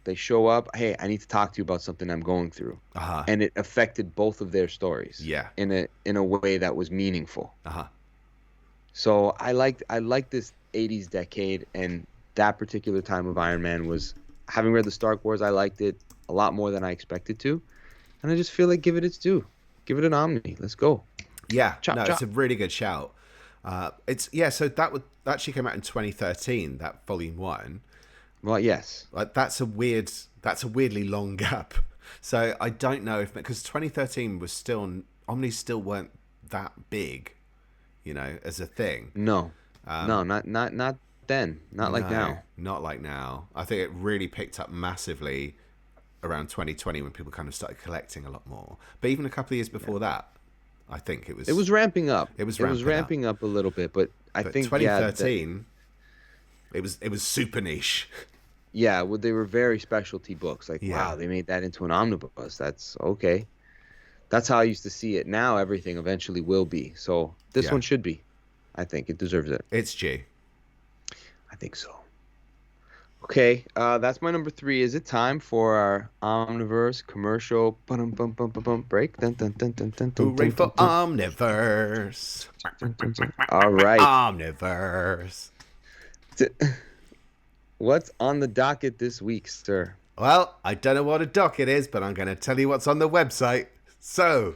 they show up. Hey, I need to talk to you about something I'm going through, Uh-huh. and it affected both of their stories Yeah. in a way that was meaningful. Uh-huh. So I liked this '80s decade, and that particular time of Iron Man was, having read the Stark Wars, I liked it a lot more than I expected to, and I just feel like give it its due, give it an Omni. Let's go, Yeah. chop No, it's chop. a really good shout. It's yeah, so that actually came out in 2013, that volume 1. Well, yes, Like that's a weirdly long gap. So I don't know if, because 2013 was still, Omnis still weren't that big, as a thing. no, no, Um, not then, not like no, now. not like now. I think it really picked up massively around 2020 when people kind of started collecting a lot more. But even a couple of years Yeah, before that, I think it it was was ramping up. it was It was ramping up. ramping up a little bit, but I But think yeah that 2013, it was super niche. yeah, well, they were very specialty books. Like, Yeah, wow, they made that into an omnibus. That's okay. That's how I used to see it. Now everything eventually will be. So this yeah, one should be. I think it deserves it. it's due. I think so. Okay, that's my number three. Is it time for our Omniverse commercial break? Dun, dun, dun, dun, dun, dun, Hooray dun, for dun, dun. Omniverse! Dun, dun, dun. All right. Omniverse. T- What's on the docket this week, sir? Well, I don't know what a docket is, but I'm going to tell you what's on the website. So,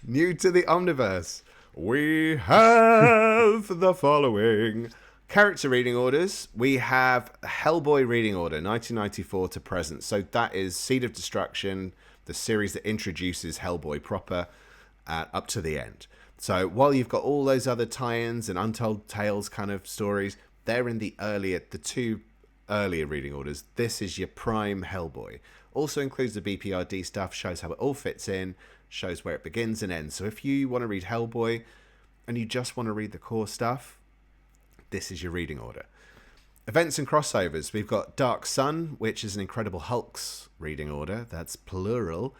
new to the Omniverse, we have the following character reading orders. We have Hellboy reading order, 1994 to present. So that is Seed of Destruction, the series that introduces Hellboy proper, up to the end. So while you've got all those other tie-ins and Untold Tales kind of stories, they're in the two earlier reading orders. This is your prime Hellboy. Also includes the BPRD stuff, shows how it all fits in, shows where it begins and ends. So if you want to read Hellboy and you just want to read the core stuff, this is your reading order. Events and crossovers. We've got Dark Sun, which is an Incredible Hulk's reading order. That's plural.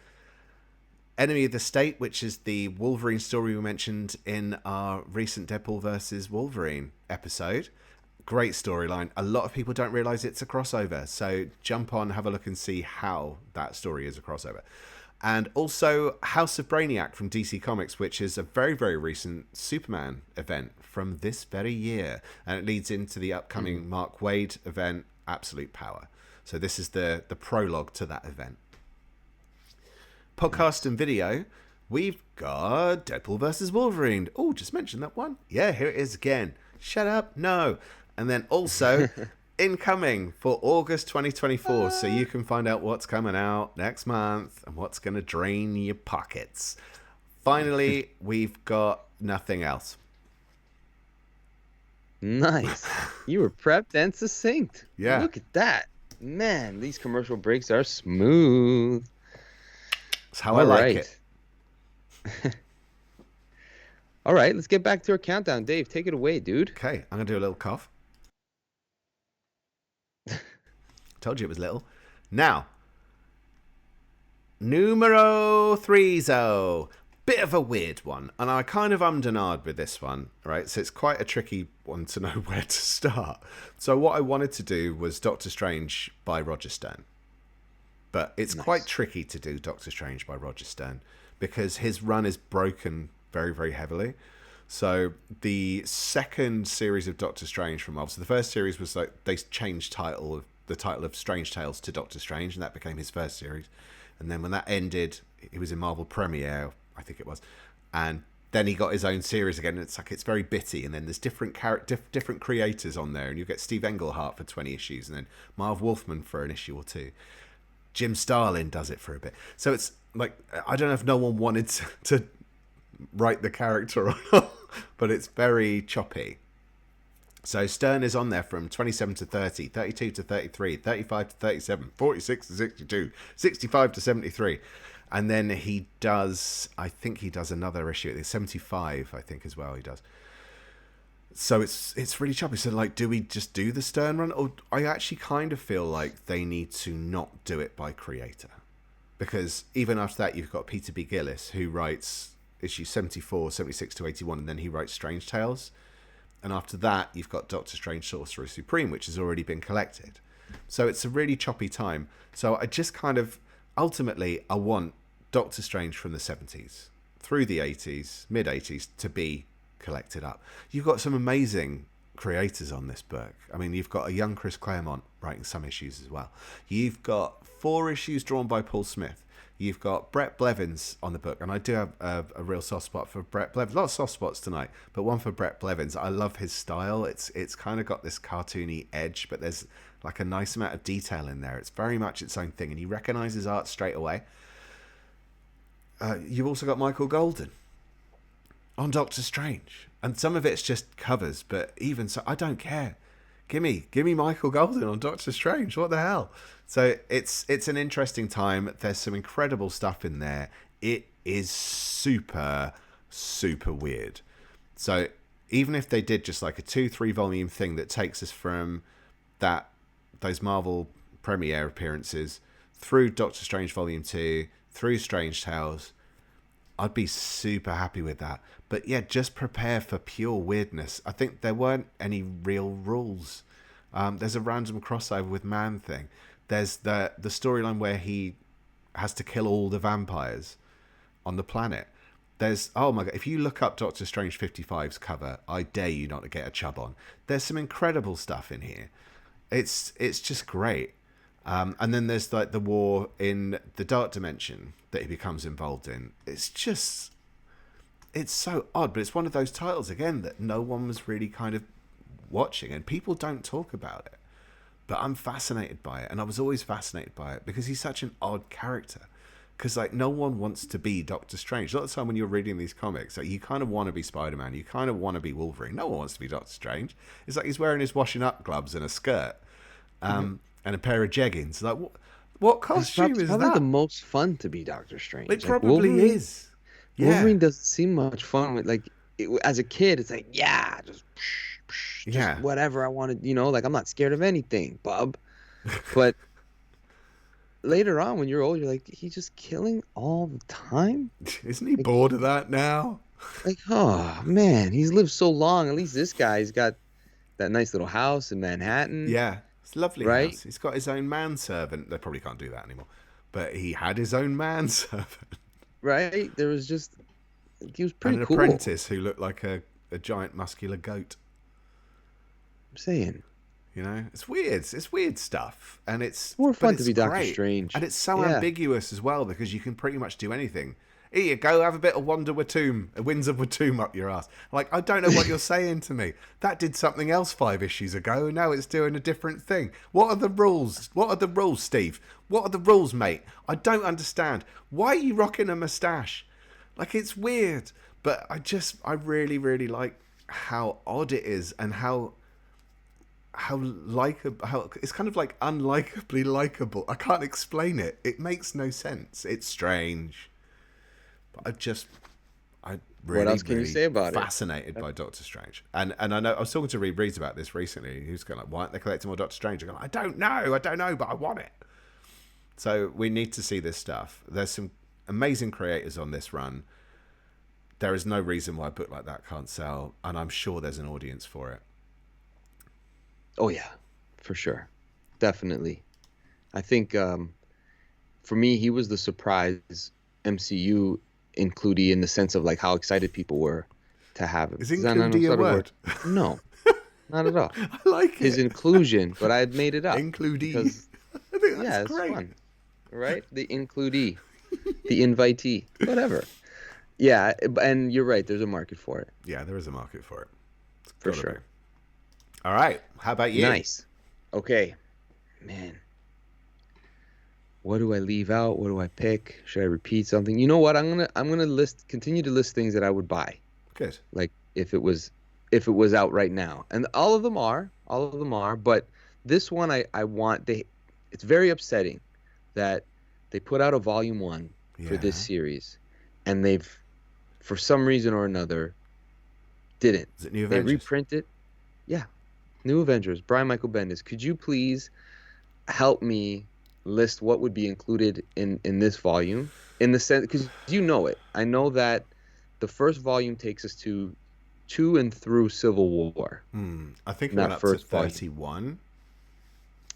Enemy of the State, which is the Wolverine story we mentioned in our recent Deadpool versus Wolverine episode. Great storyline. A lot of people don't realize it's a crossover. So jump on, have a look and see how that story is a crossover. And also House of Brainiac from DC Comics, which is a very, very recent Superman event from this very year. And it leads into the upcoming Mark Waid event, Absolute Power. So this is the prologue to that event. Podcast and video, we've got Deadpool versus Wolverine. Oh, just mentioned that one. Yeah, here it is again. Shut up. No. And then also incoming for August 2024, so you can find out what's coming out next month and what's going to drain your pockets. Finally, we've got nothing else. Nice. You were prepped and succinct. Yeah. Look at that. Man, these commercial breaks are smooth. That's how I like it. All right, let's get back to our countdown. Dave, take it away, dude. Okay, I'm going to do a little cough. Told you it was little. Now, numero 3. Bit of a weird one, and I kind of ummed and ahed with this one, right? So it's quite a tricky one to know where to start. So what I wanted to do was Doctor Strange by Roger Stern. But it's quite tricky to do Doctor Strange by Roger Stern because his run is broken very, very heavily. So the second series of Doctor Strange from Marvel, so the first series was like they changed the title of Strange Tales to Doctor Strange, and that became his first series. And then when that ended, he was in Marvel Premiere, I think it was, and then he got his own series again. And it's very bitty, and then there's different creators on there, and you get Steve Englehart for 20 issues, and then Marv Wolfman for an issue or two. Jim Starlin does it for a bit. So it's like, I don't know if no one wanted to write the character or not, but it's very choppy. So Stern is on there from 27 to 30, 32 to 33, 35 to 37, 46 to 62, 65 to 73. And then he does another issue. It's 75, I think, as well he does. So it's really choppy. So, like, do we just do the Stern run? Or I actually kind of feel like they need to not do it by creator. Because even after that, you've got Peter B. Gillis, who writes issue 74, 76 to 81, and then he writes Strange Tales. And after that, you've got Doctor Strange Sorcerer Supreme, which has already been collected. So it's a really choppy time. So I just kind of, ultimately, I want Doctor Strange from the 70s through the 80s, mid-80s, to be collected up. You've got some amazing creators on this book. I mean, you've got a young Chris Claremont writing some issues as well. You've got 4 issues drawn by Paul Smith. You've got Brett Blevins on the book, and I do have a real soft spot for Brett Blevins. A lot of soft spots tonight, but one for Brett Blevins. I love his style. It's kind of got this cartoony edge, but there's like a nice amount of detail in there. It's very much its own thing, and he recognises art straight away. You've also got Michael Golden on Doctor Strange, and some of it's just covers, but even so, I don't care. Give me Michael Golden on Doctor Strange. What the hell? So it's an interesting time. There's some incredible stuff in there. It is super, super weird. So even if they did just like a 2-3 volume thing that takes us from those Marvel premiere appearances through Doctor Strange Volume 2, through Strange Tales, I'd be super happy with that. But yeah, just prepare for pure weirdness. I think there weren't any real rules. There's a random crossover with Man-Thing. There's the storyline where he has to kill all the vampires on the planet. There's, oh my god, if you look up Doctor Strange 55's cover, I dare you not to get a chub on. There's some incredible stuff in here. It's just great. And then there's like the war in the Dark Dimension that he becomes involved in. It's so odd, but it's one of those titles again that no one was really kind of watching, and people don't talk about it. But I'm fascinated by it, and I was always fascinated by it because he's such an odd character. Because like no one wants to be Doctor Strange. A lot of the time when you're reading these comics, like, you kind of want to be Spider-Man, you kind of want to be Wolverine. No one wants to be Doctor Strange. It's like he's wearing his washing up gloves and a skirt, and a pair of jeggings. Like what costume is probably that? the most fun to be Doctor Strange. It Like, probably is. Yeah. Wolverine doesn't seem much fun with as a kid. It's like just whatever I wanted. Like I'm not scared of anything, bub. But later on, when you're old, you're like, he's just killing all the time. Isn't he bored of that now? Like, oh man, he's lived so long. At least this guy's got that nice little house in Manhattan. Yeah, it's a lovely Right? house. He's got his own manservant. They probably can't do that anymore. But he had his own manservant. Right? He was pretty and an cool. apprentice who looked like a giant muscular goat. I'm saying. It's weird. It's weird stuff, and it's More fun to be great. Doctor Strange. And it's so ambiguous as well because you can pretty much do anything. Here you go, have a bit of Winds of Watum up your ass. Like, I don't know what you're saying to me. That did something else 5 issues ago, and now it's doing a different thing. What are the rules? What are the rules, Steve? What are the rules, mate? I don't understand. Why are you rocking a moustache? Like, it's weird. But I really, really like how odd it is and how it's kind of like unlikably likable. I can't explain it. It makes no sense. It's strange. But I really, what else can you say about fascinated by Doctor Strange. And I know I was talking to Reed about this recently. He was kind of like, why aren't they collecting more Doctor Strange? I'm going, I don't know, but I want it. So we need to see this stuff. There's some amazing creators on this run. There is no reason why a book like that can't sell, and I'm sure there's an audience for it. Oh yeah, for sure, definitely. I think for me, he was the surprise MCU includee in the sense of like how excited people were to have him. Is includee a word? No, not at all. I like his it. inclusion, but I had made it up. Includee. Because, I think that's yeah, it's great. fun, right? The includee, the invitee, whatever. Yeah, and you're right. There's a market for it. Yeah, there is a market for it. For sure. Be. All right. How about you? Nice. Okay, man. What do I leave out? What do I pick? Should I repeat something? You know what? I'm gonna continue to list things that I would buy. Good. Like if it was out right now, and all of them are. But this one I want. It's very upsetting that they put out a volume 1 for this series, and they've, for some reason or another, didn't. Is it New They Avengers? reprint it. Yeah, New Avengers. Brian Michael Bendis. Could you please help me list what would be included in this volume, in the sense, because you know it. I know that the first volume takes us to and through Civil War. I think In it went that up to first volume. 31.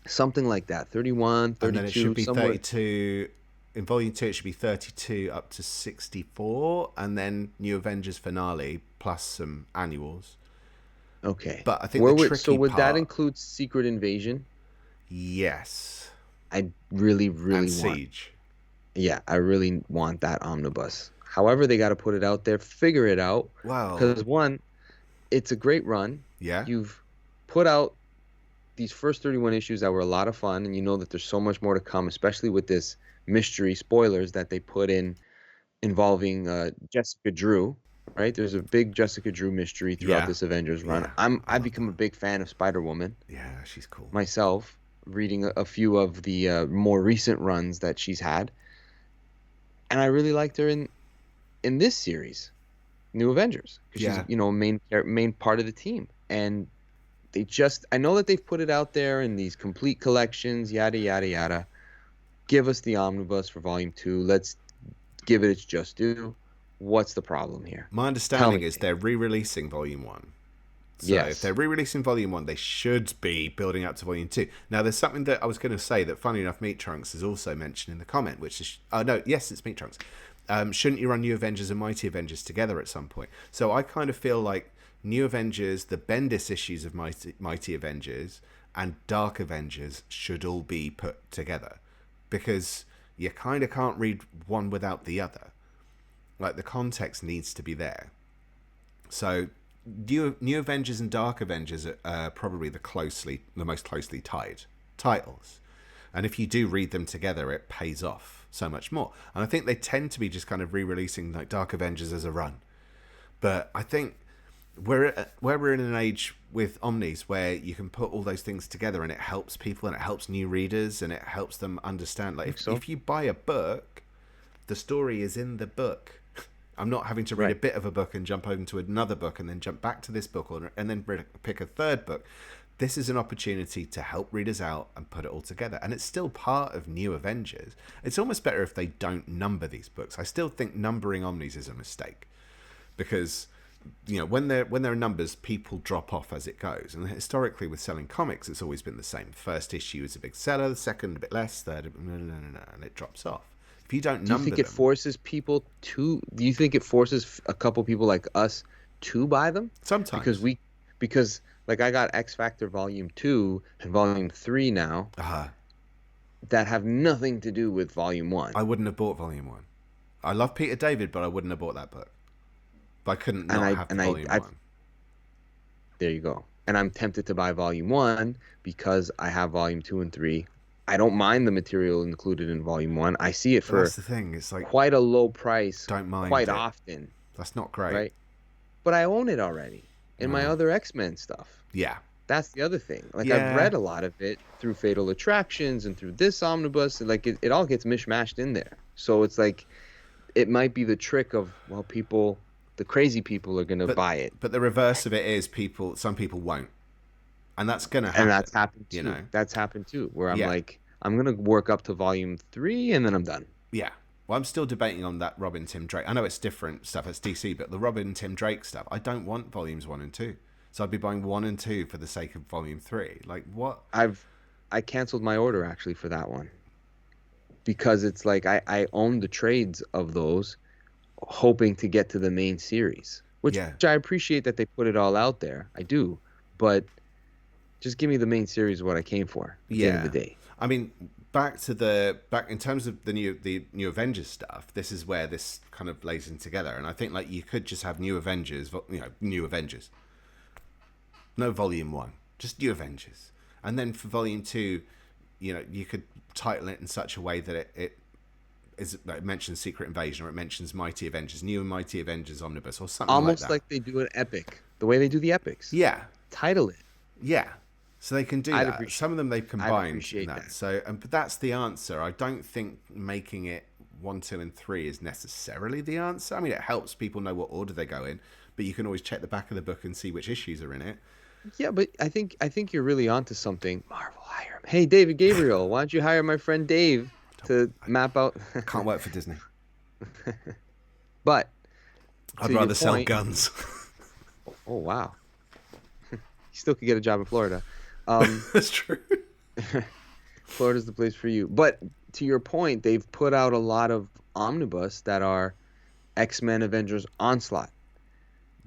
Something like that. 31, And then it should 32, be somewhere. 32. In Volume 2, it should be 32 up to 64. And then New Avengers finale plus some annuals. Okay. But I think the tricky would that part... include Secret Invasion? Yes. I really, really And want. Siege. Yeah, I really want that omnibus. However, they got to put it out there, figure it out. Well, Because one, it's a great run. yeah. You've put out these first 31 issues that were a lot of fun, and you know that there's so much more to come, especially with this mystery spoilers that they put in involving Jessica Drew. Right? There's a big Jessica Drew mystery throughout Yeah. this Avengers run. Yeah, I've become a big fan of Spider-Woman Yeah, she's cool. myself, reading a few of the more recent runs that she's had, and I really liked her in this series, New Avengers, because Yeah. she's main part of the team. And I know that they've put it out there in these complete collections, yada yada yada. Give us the omnibus for Volume 2. Let's give it its just due. What's the problem here? My understanding is they're re-releasing Volume 1. So Yes. if they're re-releasing Volume 1, they should be building up to Volume 2. Now, there's something that I was going to say that, funny enough, Meat Trunks is also mentioned in the comment, which is... Oh, no, yes, it's Meat Trunks. Shouldn't you run New Avengers and Mighty Avengers together at some point? So I kind of feel like New Avengers, the Bendis issues of Mighty Avengers, and Dark Avengers should all be put together. Because you kind of can't read one without the other. Like, the context needs to be there. So, New Avengers and Dark Avengers are probably the most closely tied titles. And if you do read them together, it pays off so much more. And I think they tend to be just kind of re-releasing like Dark Avengers as a run. But I think we're in an age with Omnis where you can put all those things together and it helps people and it helps new readers and it helps them understand. Like, if you buy a book, the story is in the book. I'm not having to read a bit of a book and jump over to another book and then jump back to this book and then pick a third book. This is an opportunity to help readers out and put it all together. And it's still part of New Avengers. It's almost better if they don't number these books. I still think numbering Omnis is a mistake. Because, when there are numbers, people drop off as it goes. And historically with selling comics, it's always been the same. First issue is a big seller, the second a bit less, third, and it drops off. If you don't number them... Do you think it forces a couple people like us to buy them? Sometimes. Because like I got X Factor Volume 2 and Volume 3 now that have nothing to do with Volume 1. I wouldn't have bought Volume 1. I love Peter David, but I wouldn't have bought that book. But I couldn't have Volume 1. There you go. And I'm tempted to buy Volume 1 because I have Volume 2 and 3. I don't mind the material included in Volume 1. I see it for that's the thing. It's like quite a low price. Don't mind quite it. Often. That's not great. Right? But I own it already in my other X-Men stuff. Yeah. That's the other thing. Like, I've read a lot of it through Fatal Attractions and through this omnibus. And like, it all gets mishmashed in there. So it's like, it might be the trick of, the crazy people are going to buy it. But the reverse of it is some people won't. And that's going to happen. And that's happened too. That's happened too, where I'm like, I'm going to work up to Volume 3 and then I'm done. Yeah. Well, I'm still debating on that Robin Tim Drake. I know it's different stuff, it's DC, but the Robin Tim Drake stuff, I don't want Volumes 1 and 2. So I'd be buying 1 and 2 for the sake of Volume 3. Like, what? I canceled my order actually for that one. Because it's like I own the trades of those, hoping to get to the main series. Which I appreciate that they put it all out there. I do. But just give me the main series of what I came for at the end of the day. I mean, back in terms of the new Avengers stuff, this is where this kind of lays in together. And I think like you could just have New Avengers, New Avengers. No Volume 1, just New Avengers. And then for Volume 2, you could title it in such a way that it mentions Secret Invasion or it mentions Mighty Avengers, New and Mighty Avengers Omnibus or something almost like that. Like they do an epic, the way they do the epics. Yeah. Title it. Yeah. So they can do that. Some of them they've combined in that. That. So, but that's the answer. I don't think making it 1, 2, and 3 is necessarily the answer. I mean, it helps people know what order they go in, but you can always check the back of the book and see which issues are in it. Yeah, but I think you're really onto something. Marvel, hire him. Hey, David Gabriel, why don't you hire my friend Dave to map out? Can't work for Disney. But I'd to your rather sell point, guns. oh wow, you still could get a job in Florida. Um, That's true. Florida's the place for you. But to your point, they've put out a lot of omnibus that are X-Men Avengers Onslaught.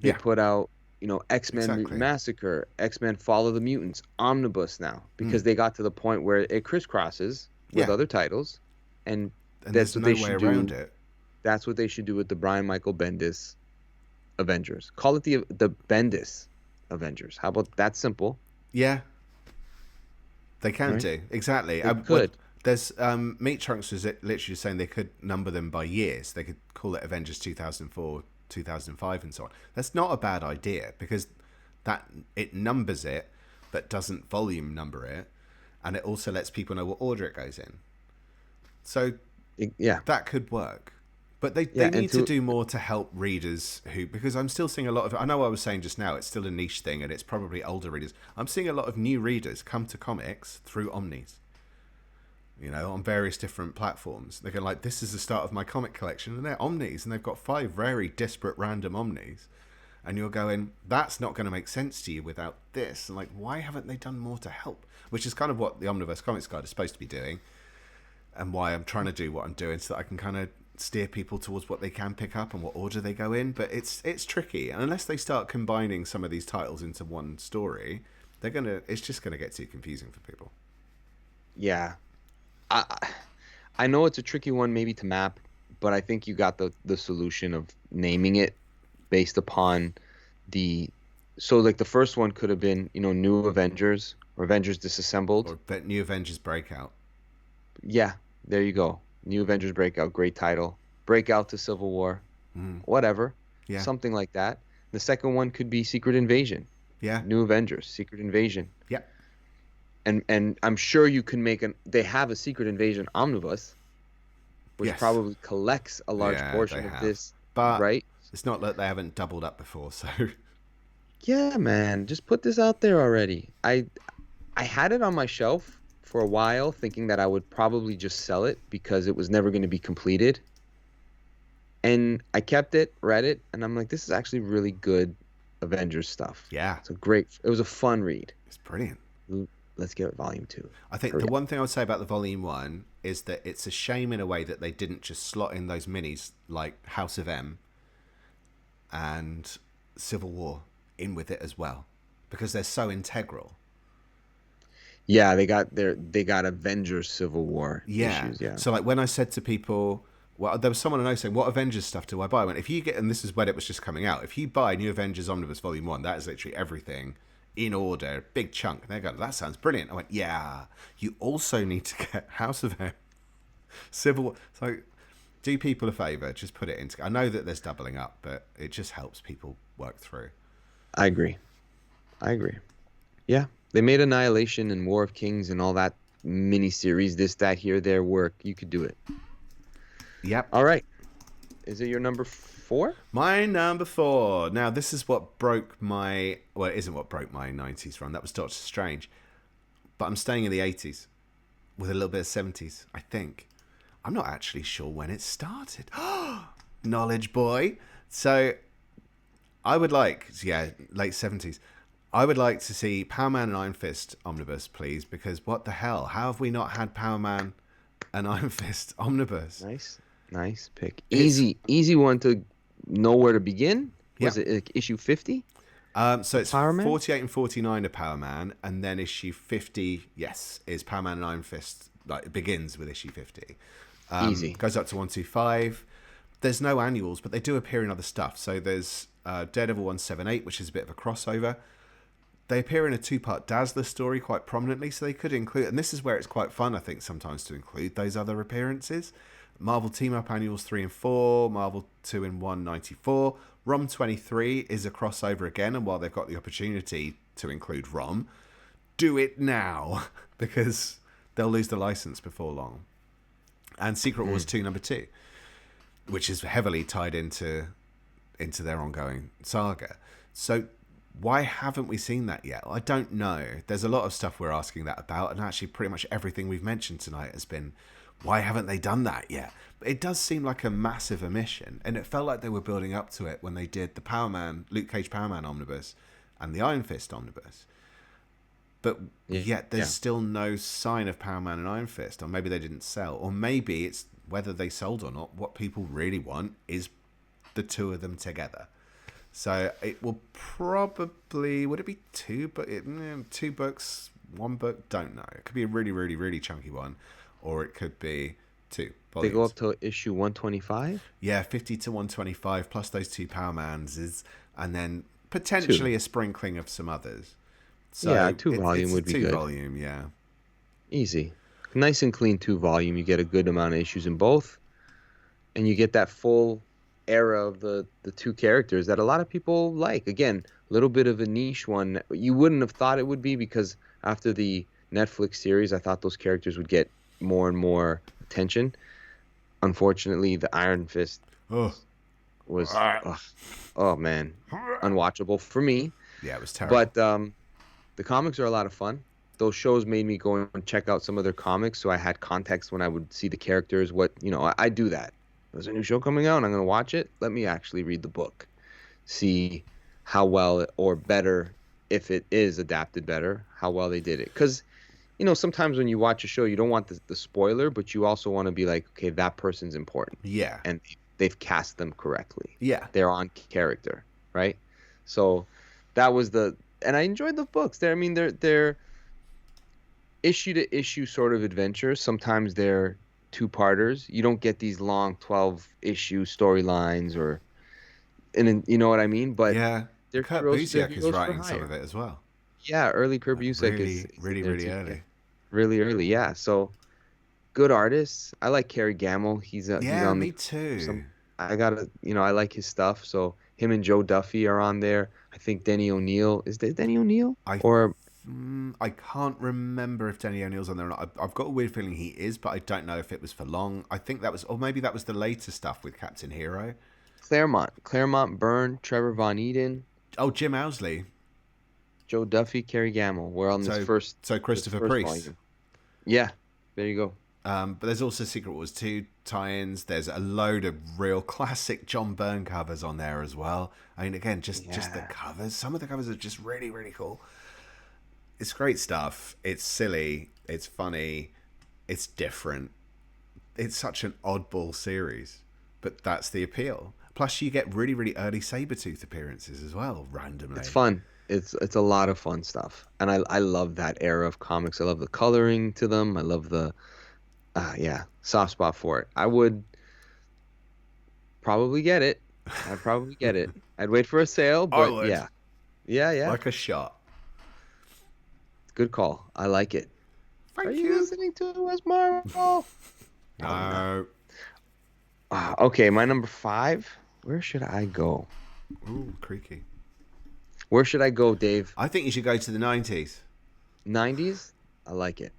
They Yeah, put out, X-Men Mutant exactly. Massacre, X-Men Follow the Mutants, Omnibus now, because they got to the point where it crisscrosses with Yeah, other titles, and and that's there's what they no way should around do. it. That's what they should do with the Brian Michael Bendis Avengers. Call it the Bendis Avengers. How about that simple, Yeah, they can right? do exactly. They What could. there's Meat Trunks was literally saying they could number them by years. They could call it Avengers 2004, 2005, and so on. That's not a bad idea because that it numbers it, but doesn't volume number it, and it also lets people know what order it goes in. So Yeah, that could work. But they yeah, and need to to do more to help readers who, because I'm still seeing a lot of, I know I was saying just now, it's still a niche thing and it's probably older readers. I'm seeing a lot of new readers come to comics through Omnis, on various different platforms. They're going like, this is the start of my comic collection, and they're Omnis, and they've got 5 very disparate random Omnis. And you're going, that's not going to make sense to you without this. And like, why haven't they done more to help? Which is kind of what the Omniverse Comics Guide is supposed to be doing, and why I'm trying to do what I'm doing so that I can kind of steer people towards what they can pick up and what order they go in. But it's tricky, and unless they start combining some of these titles into one story, it's just gonna get too confusing for people. yeah. I I know it's a tricky one maybe to map, but I think you got the solution of naming it based upon the so like the first one could have been, New Avengers or Avengers Disassembled. Or New Avengers Breakout. Yeah, there you go. New Avengers Breakout, great title. Breakout to Civil War, whatever, Yeah, something like that. The second one could be Secret Invasion, yeah, New Avengers, Secret Invasion. yeah. And I'm sure you can they have a Secret Invasion omnibus, which Yes, probably collects a large yeah, they portion of have. this, But right? it's not that they haven't doubled up before. So Yeah, man, just put this out there already. I had it on my shelf for a while, thinking that I would probably just sell it because it was never going to be completed. And I kept it, read it, and I'm like, this is actually really good Avengers stuff. yeah, It was a fun read. it's brilliant. Let's get volume 2. I think Hurry the up. one thing I would say about the volume 1 is that it's a shame in a way that they didn't just slot in those minis like House of M and Civil War in with it as well, because they're so integral. Yeah, they got Avengers Civil War Yeah. issues, yeah. So like when I said to people, well, there was someone I know saying, "What Avengers stuff do I buy?" I went, if you get, and this is when it was just coming out, if you buy New Avengers Omnibus Volume 1, that is literally everything in order, big chunk. And they go, that sounds brilliant. I went, yeah. You also need to get House of M, Civil War. So do people a favour, just put it into. I know that there's doubling up, but it just helps people work through. I agree. Yeah. They made Annihilation and War of Kings and all that miniseries, this, that, here, there work. You could do it. Yep. All right. Is it your number 4? My number 4. Now, this is what broke my... Well, it isn't what broke my 90s run. That was Doctor Strange. But I'm staying in the 80s with a little bit of 70s, I think. I'm not actually sure when it started. Knowledge boy. So, I would like... Yeah, late 70s. I would like to see Power Man and Iron Fist Omnibus, please, because what the hell? How have we not had Power Man and Iron Fist Omnibus? Nice pick. Easy one to know where to begin. Was Yep. it like issue 50? So it's Power Man? 48 and 49 are Power Man, and then issue 50, yes, is Power Man and Iron Fist. Like, it begins with issue 50. Easy. Goes up to 125. There's no annuals, but they do appear in other stuff. So there's Daredevil 178, which is a bit of a crossover. They appear in a 2-part Dazzler story quite prominently, so they could include, and this is where it's quite fun, I think, sometimes to include those other appearances. Marvel Team Up Annuals 3 and 4, Marvel 2 and 1 94. ROM 23 is a crossover again, and while they've got the opportunity to include ROM, do it now, because they'll lose the license before long. And Secret Wars 2 number 2, which is heavily tied into their ongoing saga. So why haven't we seen that yet? I don't know. There's a lot of stuff we're asking that about, and actually pretty much everything we've mentioned tonight has been, Why haven't they done that yet? But it does seem like a massive omission, and it felt like they were building up to it when they did the Luke Cage Power Man Omnibus and the Iron Fist Omnibus. But yet there's still no sign of Power Man and Iron Fist, or maybe they didn't sell, or maybe it's whether they sold or not. What people really want is the two of them together. So it will probably, would it be two books, one book? Don't know. It could be a really, really, really chunky one, or it could be two volumes. They go up to issue 125? Yeah, 50 to 125 plus those two Power Mans, and then potentially a sprinkling of some others. So yeah, two volume would be good. 2 volume, yeah. Easy. Nice and clean 2 volume. You get a good amount of issues in both, and you get that full era of the two characters that a lot of people like. Again, a little bit of a niche one. You wouldn't have thought it would be, because after the Netflix series, I thought those characters would get more and more attention. Unfortunately, the Iron Fist was, oh man, unwatchable for me. Yeah, it was terrible. But the comics are a lot of fun. Those shows made me go and check out some of their comics, so I had context when I would see the characters. I do that. There's a new show coming out, and I'm going to watch it. Let me actually read the book, see how well or better, if it is adapted better, how well they did it. Because, sometimes when you watch a show, you don't want the spoiler, but you also want to be like, okay, that person's important. Yeah. And they've cast them correctly. Yeah. They're on character, right? So that was and I enjoyed the books. They're issue to issue sort of adventures. Sometimes they're 2-parters. You don't get these long 12-issue storylines and you know what I mean? But yeah, they're Kurt heroes, Busiek is writing some of it as well. Yeah, early Kurt Busiek really, is really early. Really early, yeah. So good artists. I like Kerry Gamble. He's on me too. I like his stuff. So him and Joe Duffy are on there. I think Denny O'Neil. Is there Denny O'Neil? I can't remember if Denny O'Neil's on there or not. I've got a weird feeling he is, but I don't know if it was for long. I think that was, or maybe that was the later stuff with Captain Hero. Claremont Byrne, Trevor Von Eden. Oh, Jim Owsley. Joe Duffy, Kerry Gamble. We're on this first. So Christopher Priest. Volume. Yeah, there you go. But there's also Secret Wars 2 tie-ins. There's a load of real classic John Byrne covers on there as well. I mean, again, just the covers. Some of the covers are just really, really cool. It's great stuff. It's silly. It's funny. It's different. It's such an oddball series, but that's the appeal. Plus, you get really, really early Sabretooth appearances as well, randomly. It's fun. It's a lot of fun stuff, and I love that era of comics. I love the coloring to them. I love the soft spot for it. I would probably get it. I'd probably get it. I'd wait for a sale, but yeah, like a shot. Good call. I like it. Thank Are you. you listening to us, Marvel? No. Okay, my number 5. Where should I go? Ooh, creaky. Where should I go, Dave? I think you should go to the 90s. 90s? I like it.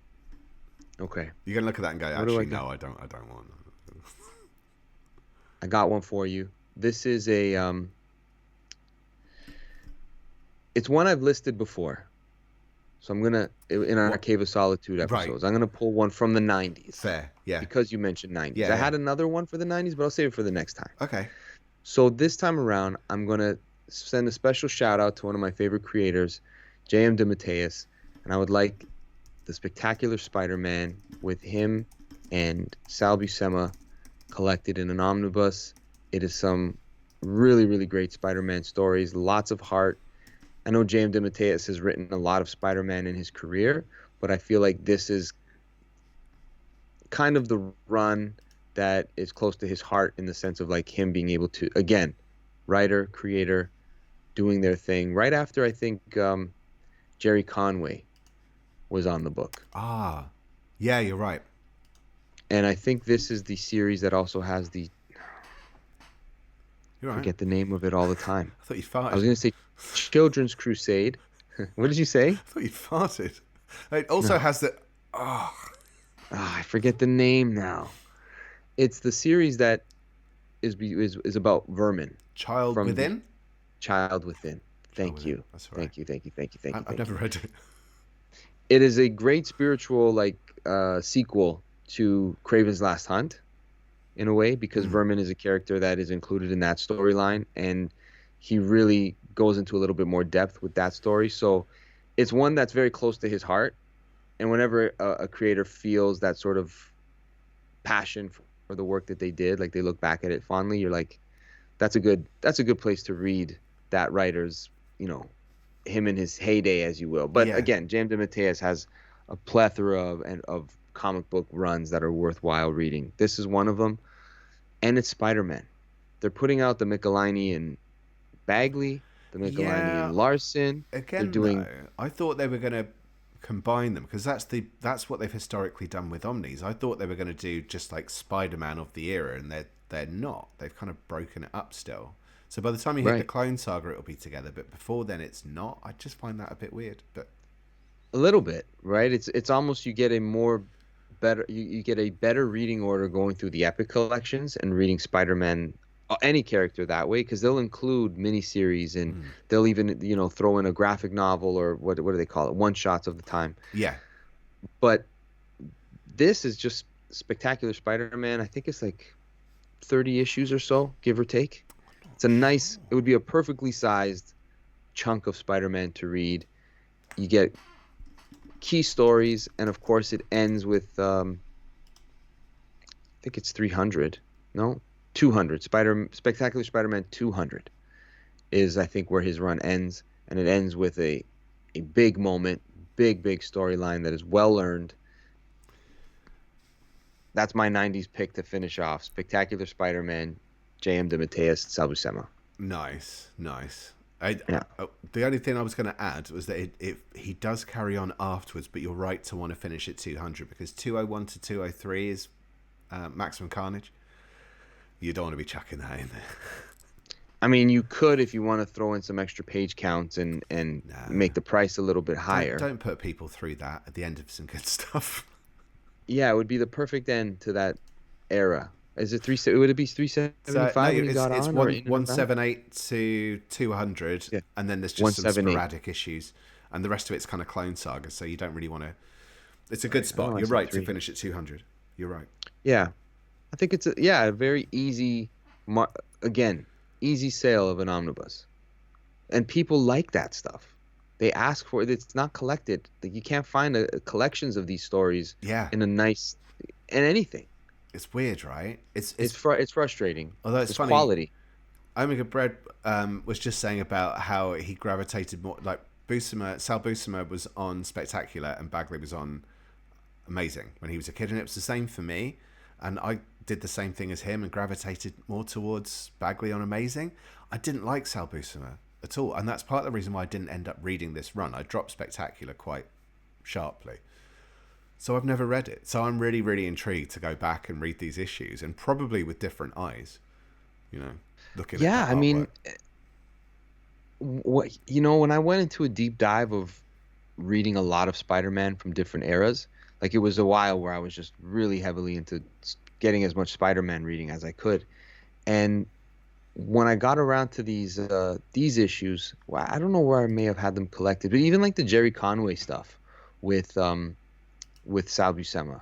Okay. You're going to look at that and go, actually, no, I don't want that. I got one for you. This is it's one I've listed before. So I'm going to, in our Cave of Solitude episodes, I'm going to pull one from the 90s. Fair, yeah. Because you mentioned 90s. Yeah, I had another one for the 90s, but I'll save it for the next time. Okay. So this time around, I'm going to send a special shout out to one of my favorite creators, J.M. DeMatteis, and I would like the Spectacular Spider-Man with him and Sal Buscema collected in an omnibus. It is some really, really great Spider-Man stories, lots of heart. I know J.M. DeMatteis has written a lot of Spider-Man in his career, but I feel like this is kind of the run that is close to his heart in the sense of like him being able to, again, writer, creator, doing their thing. Right after, I think, Jerry Conway was on the book. Ah, yeah, you're right. And I think this is the series that also has the... You're right. I forget the name of it all the time. I thought you farted. I was going to say Children's Crusade. What did you say? I thought you farted. It also has the... I forget the name now. It's the series that is about vermin. Child Within? Child Within. Thank you. That's right. Thank you. I've never read it. It is a great spiritual sequel to Kraven's Last Hunt in a way, because Vermin is a character that is included in that storyline, and he really goes into a little bit more depth with that story. So it's one that's very close to his heart. And whenever a creator feels that sort of passion for the work that they did, like they look back at it fondly, you're like, that's a good place to read that writer's, him in his heyday, as you will. But Yeah. again, James DeMatteis has a plethora of comic book runs that are worthwhile reading. This is one of them, and it's Spider-Man. They're putting out the Michelini and Bagley, the Michelini Yeah. and Larson. They're Again, doing though, I thought they were going to combine them because that's what they've historically done with Omnis. I thought they were going to do just like Spider-Man of the era, and they're not. They've kind of broken it up still. So by the time you hit the right Clone Saga, it'll be together. But before then, it's not. I just find that a bit weird. But a little bit, right? It's almost you get a more better you get a better reading order going through the Epic collections and reading Spider-Man, any character that way, because they'll include miniseries and they'll even throw in a graphic novel, or what do they call it, one shots of the time. yeah, But this is just Spectacular Spider-Man. I think it's like 30 issues or so, give or take. It would be a perfectly sized chunk of Spider-Man to read. You get key stories, and of course it ends with I think it's 300, no, 200. Spectacular Spider-Man 200 is, I think, where his run ends, and it ends with a big moment, big storyline that is well earned. That's my 90s pick to finish off: Spectacular Spider-Man, J.M. DeMatteis, Sal Buscema. nice. Yeah. The only thing I was going to add was that he does carry on afterwards, but you're right to want to finish at 200 because 201 to 203 is Maximum Carnage. You don't want to be chucking that in there. I mean, you could, if you want to throw in some extra page counts and make the price a little bit higher. Don't put people through that at the end of some good stuff. Yeah, it would be the perfect end to that era. Is it would it be 375 when he got it's on? 178 to 200, Yeah. and then there's just some 178. sporadic issues, and the rest of it's kind of Clone Saga, so you don't really want to. It's a good spot. Oh, I You're see right three. to finish at 200. You're right. Yeah, I think it's a very easy, again, easy sale of an omnibus, and people like that stuff. They ask for it. It's not collected. Like, you can't find collections of these stories. Yeah. In anything. It's weird, right? It's frustrating. although it's funny. Quality. Omega Bread was just saying about how he gravitated more, like Sal Buscema was on Spectacular and Bagley was on Amazing when he was a kid, and it was the same for me, and I did the same thing as him and gravitated more towards Bagley on Amazing. I didn't like Sal Buscema at all, and that's part of the reason why I didn't end up reading this run. I dropped Spectacular quite sharply. So I've never read it. So I'm really, really intrigued to go back and read these issues, and probably with different eyes, looking at the I mean, artwork. when I went into a deep dive of reading a lot of Spider-Man from different eras, like, it was a while where I was just really heavily into getting as much Spider-Man reading as I could. And when I got around to these issues, well, I don't know where I may have had them collected, but even like the Jerry Conway stuff with Sal Buscema,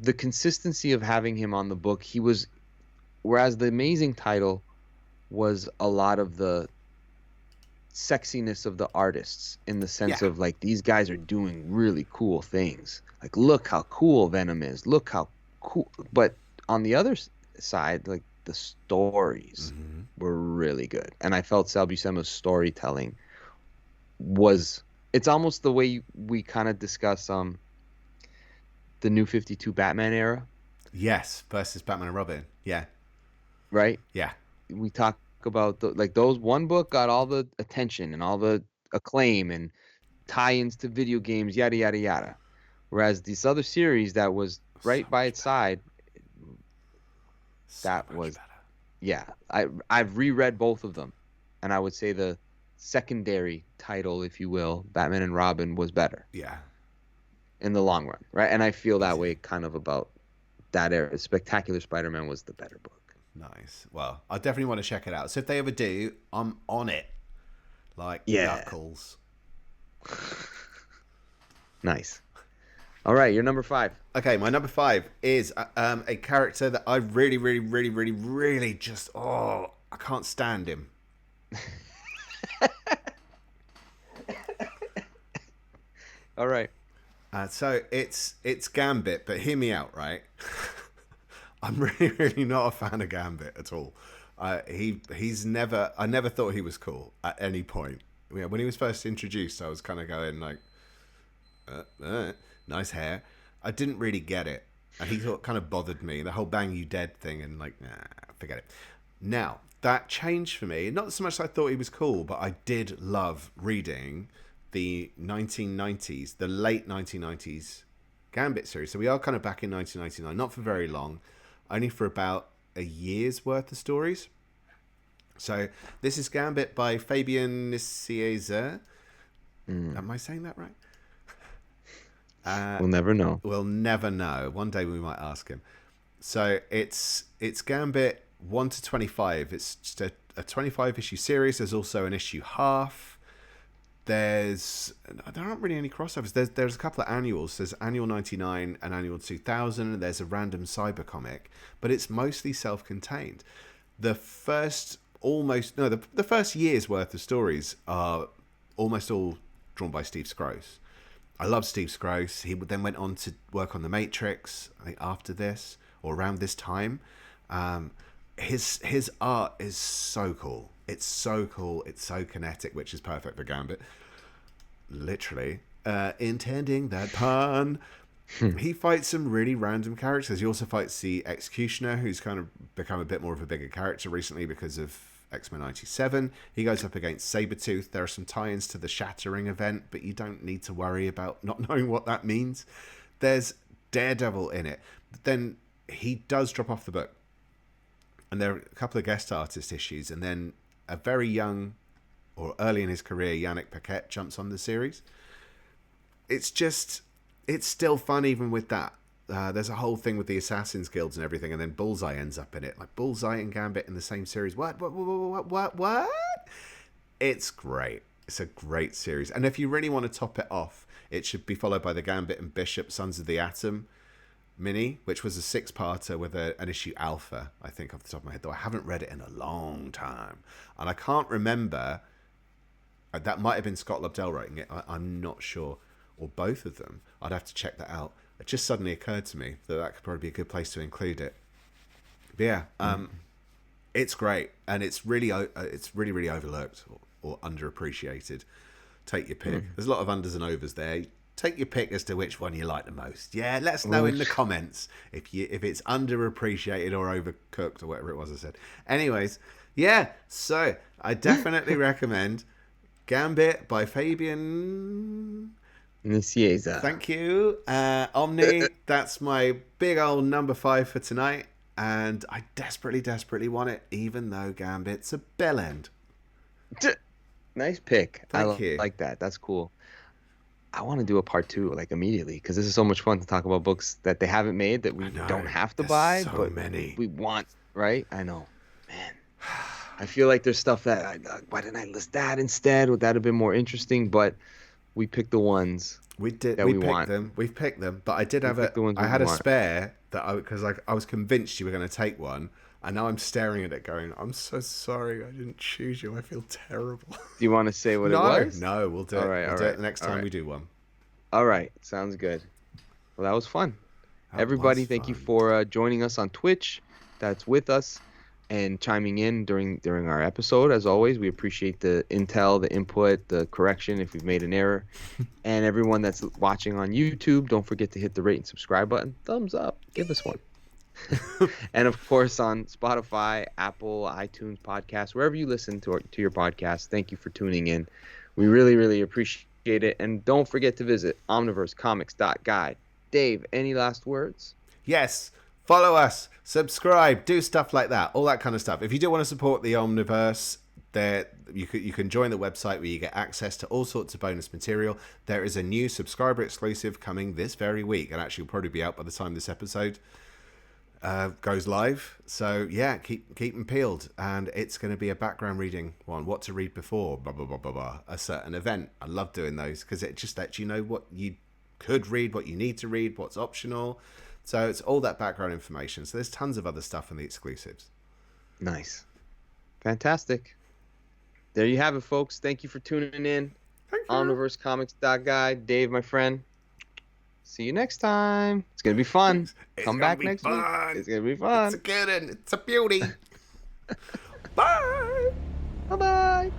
the consistency of having him on the book, whereas the Amazing title was a lot of the sexiness of the artists, in the sense of, like, these guys are doing really cool things. Like, look how cool Venom is. Look how cool. But on the other side, like, the stories were really good. And I felt Sal Buscema's storytelling it's almost the way we kind of discuss the New 52 Batman era. Yes, versus Batman and Robin. Yeah. Right? Yeah. We talk about those, one book got all the attention and all the acclaim and tie-ins to video games, yada yada yada. Whereas this other series that was right by its side, that was better. Yeah. I've reread both of them, and I would say the secondary title, if you will, Batman and Robin, was better. Yeah. In the long run, right? And I feel that way kind of about that era. Spectacular Spider-Man was the better book. Nice. Well, I definitely want to check it out. So if they ever do, I'm on it. Like Knuckles. Nice. All right, you're number 5. Okay, my number 5 is a character that I really, really, really, really, really just I can't stand him. All right. So it's Gambit, but hear me out, right? I'm really, really not a fan of Gambit at all. He's never. I never thought he was cool at any point. Yeah, when he was first introduced, I was kind of going like, nice hair. I didn't really get it, and he sort of kind of bothered me. The whole "bang you dead" thing, and like, nah, forget it. Now that changed for me. Not so much that I thought he was cool, but I did love reading the 1990s, the late 1990s Gambit series. So we are kind of back in 1999, not for very long, only for about a year's worth of stories. So this is Gambit by Fabian Nicieza. Am I saying that right? We'll never know. We'll never know. One day we might ask him. So it's Gambit 1 to 25. It's just a 25 issue series. There's also an issue half. There aren't really any crossovers. There's a couple of annuals. There's Annual 99 and Annual 2000. And there's a random cyber comic, but it's mostly self-contained. The first year's worth of stories are almost all drawn by Steve Scrose. I love Steve Scrose. He then went on to work on The Matrix, I think after this or around this time. His art is so cool. It's so cool. It's so kinetic, which is perfect for Gambit. Literally, intending that pun. He fights some really random characters. He also fights the Executioner, who's kind of become a bit more of a bigger character recently because of X-Men 97. He goes up against Sabretooth. There are some tie-ins to the Shattering event, but you don't need to worry about not knowing what that means. There's Daredevil in it. But then he does drop off the book. And there are a couple of guest artist issues. And then a very young, or early in his career, Yannick Paquette jumps on the series. It's still fun even with that. There's a whole thing with the Assassin's Guilds and everything, and then Bullseye ends up in it. Like Bullseye and Gambit in the same series. What? It's great. It's a great series. And if you really want to top it off, it should be followed by the Gambit and Bishop Sons of the Atom mini, which was a 6-parter with an issue alpha, I think, off the top of my head, though I haven't read it in a long time. And I can't remember. That might have been Scott Lobdell writing it. I'm not sure. Or both of them. I'd have to check that out. It just suddenly occurred to me that could probably be a good place to include it. But yeah, it's great, and it's really really overlooked or underappreciated. Take your pick. There's a lot of unders and overs there. Take your pick as to which one you like the most. Yeah, let us know in the comments if it's underappreciated or overcooked or whatever it was I said. Anyways, yeah. So I definitely recommend Gambit by Fabian Nicieza. Thank you. Omni, that's my big old number 5 for tonight. And I desperately, desperately want it, even though Gambit's a bell end. Nice pick. Thank you. Like that. That's cool. I want to do a part 2, like, immediately, because this is so much fun to talk about books that they haven't made that we don't have to buy, so but many. We want, right? I know. Man. I feel like there's stuff that, why didn't I list that instead? Would that have been more interesting? But we picked the ones we did. that we we picked want. them. We've picked them, but I did have I had a spare that because I was convinced you were going to take one, and now I'm staring at it, going, "I'm so sorry, I didn't choose you. I feel terrible." Do you want to say what it was? No, we'll do it. We'll do it the next time right. we do one. All right, sounds good. Well, that was fun. Everybody, thank you for joining us on Twitch. That's with us and chiming in during our episode. As always, we appreciate the intel, the input, the correction if we've made an error. And everyone that's watching on YouTube, don't forget to hit the rate and subscribe button. Thumbs up. Give us one. And, of course, on Spotify, Apple, iTunes podcasts, wherever you listen to your podcast, thank you for tuning in. We really, really appreciate it. And don't forget to visit omniversecomics.guide. Dave, any last words? Yes. Follow us, subscribe, do stuff like that, all that kind of stuff. If you do want to support the Omniverse, you can join the website where you get access to all sorts of bonus material. There is a new subscriber exclusive coming this very week, and actually will probably be out by the time this episode goes live. So yeah, keep them peeled, and it's going to be a background reading one, what to read before, blah blah blah blah blah, a certain event. I love doing those because it just lets you know what you could read, what you need to read, what's optional. So it's all that background information. So there's tons of other stuff in the exclusives. Nice. Fantastic. There you have it, folks. Thank you for tuning in. Omniversecomics.guy. Dave, my friend. See you next time. It's going to be fun. Come back next week. It's going to be fun. It's a good one. It's a beauty. Bye. Bye-bye.